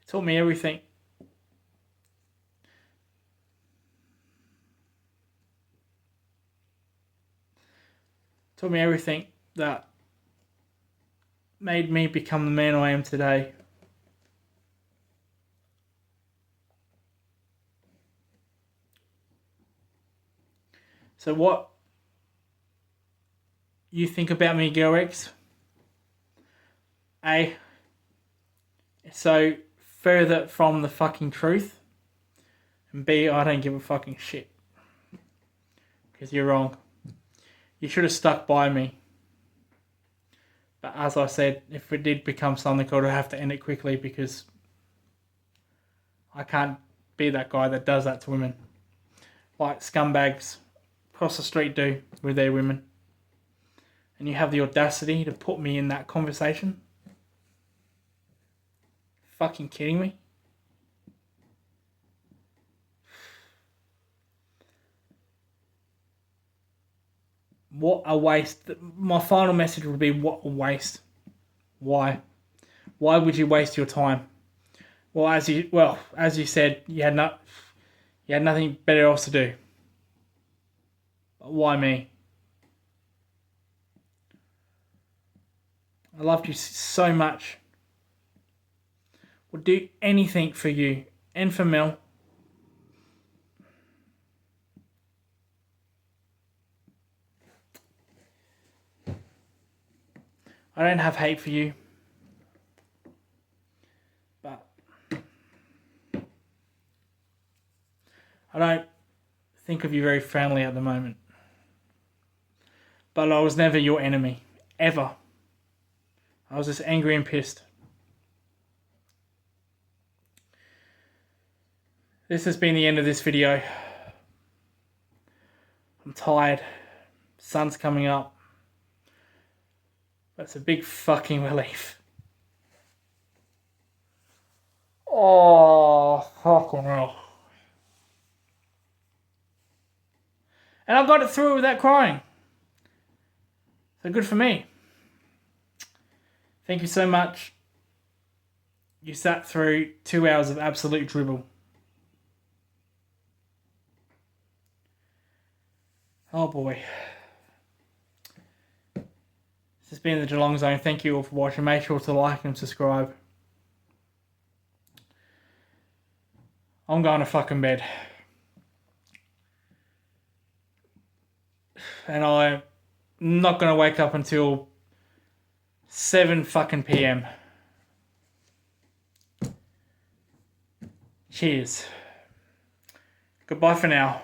Taught me everything. Taught me everything that made me become the man I am today. So what you think about me, Girl X? A, so further from the fucking truth. And B, I don't give a fucking shit. Because you're wrong. You should have stuck by me. But as I said, if it did become something, I would have to end it quickly because I can't be that guy that does that to women. Like scumbags across the street do with their women. And you have the audacity to put me in that conversation? Fucking kidding me? What a waste. My final message would be, what a waste. Why? Why would you waste your time? Well, as you said, you had nothing better else to do. But why me? I loved you so much. Would do anything for you and for Mel. I don't have hate for you. But I don't think of you very friendly at the moment. But I was never your enemy. Ever. I was just angry and pissed. this has been the end of this video. I'm tired. Sun's coming up. That's a big fucking relief. Oh, fucking hell. And I got it through without crying. So good for me. Thank you so much. You sat through 2 hours of absolute dribble. Oh boy. This has been the Geelong Zone. Thank you all for watching. Make sure to like and subscribe. I'm going to fucking bed. And I'm not going to wake up until 7 fucking PM. Cheers. Goodbye for now.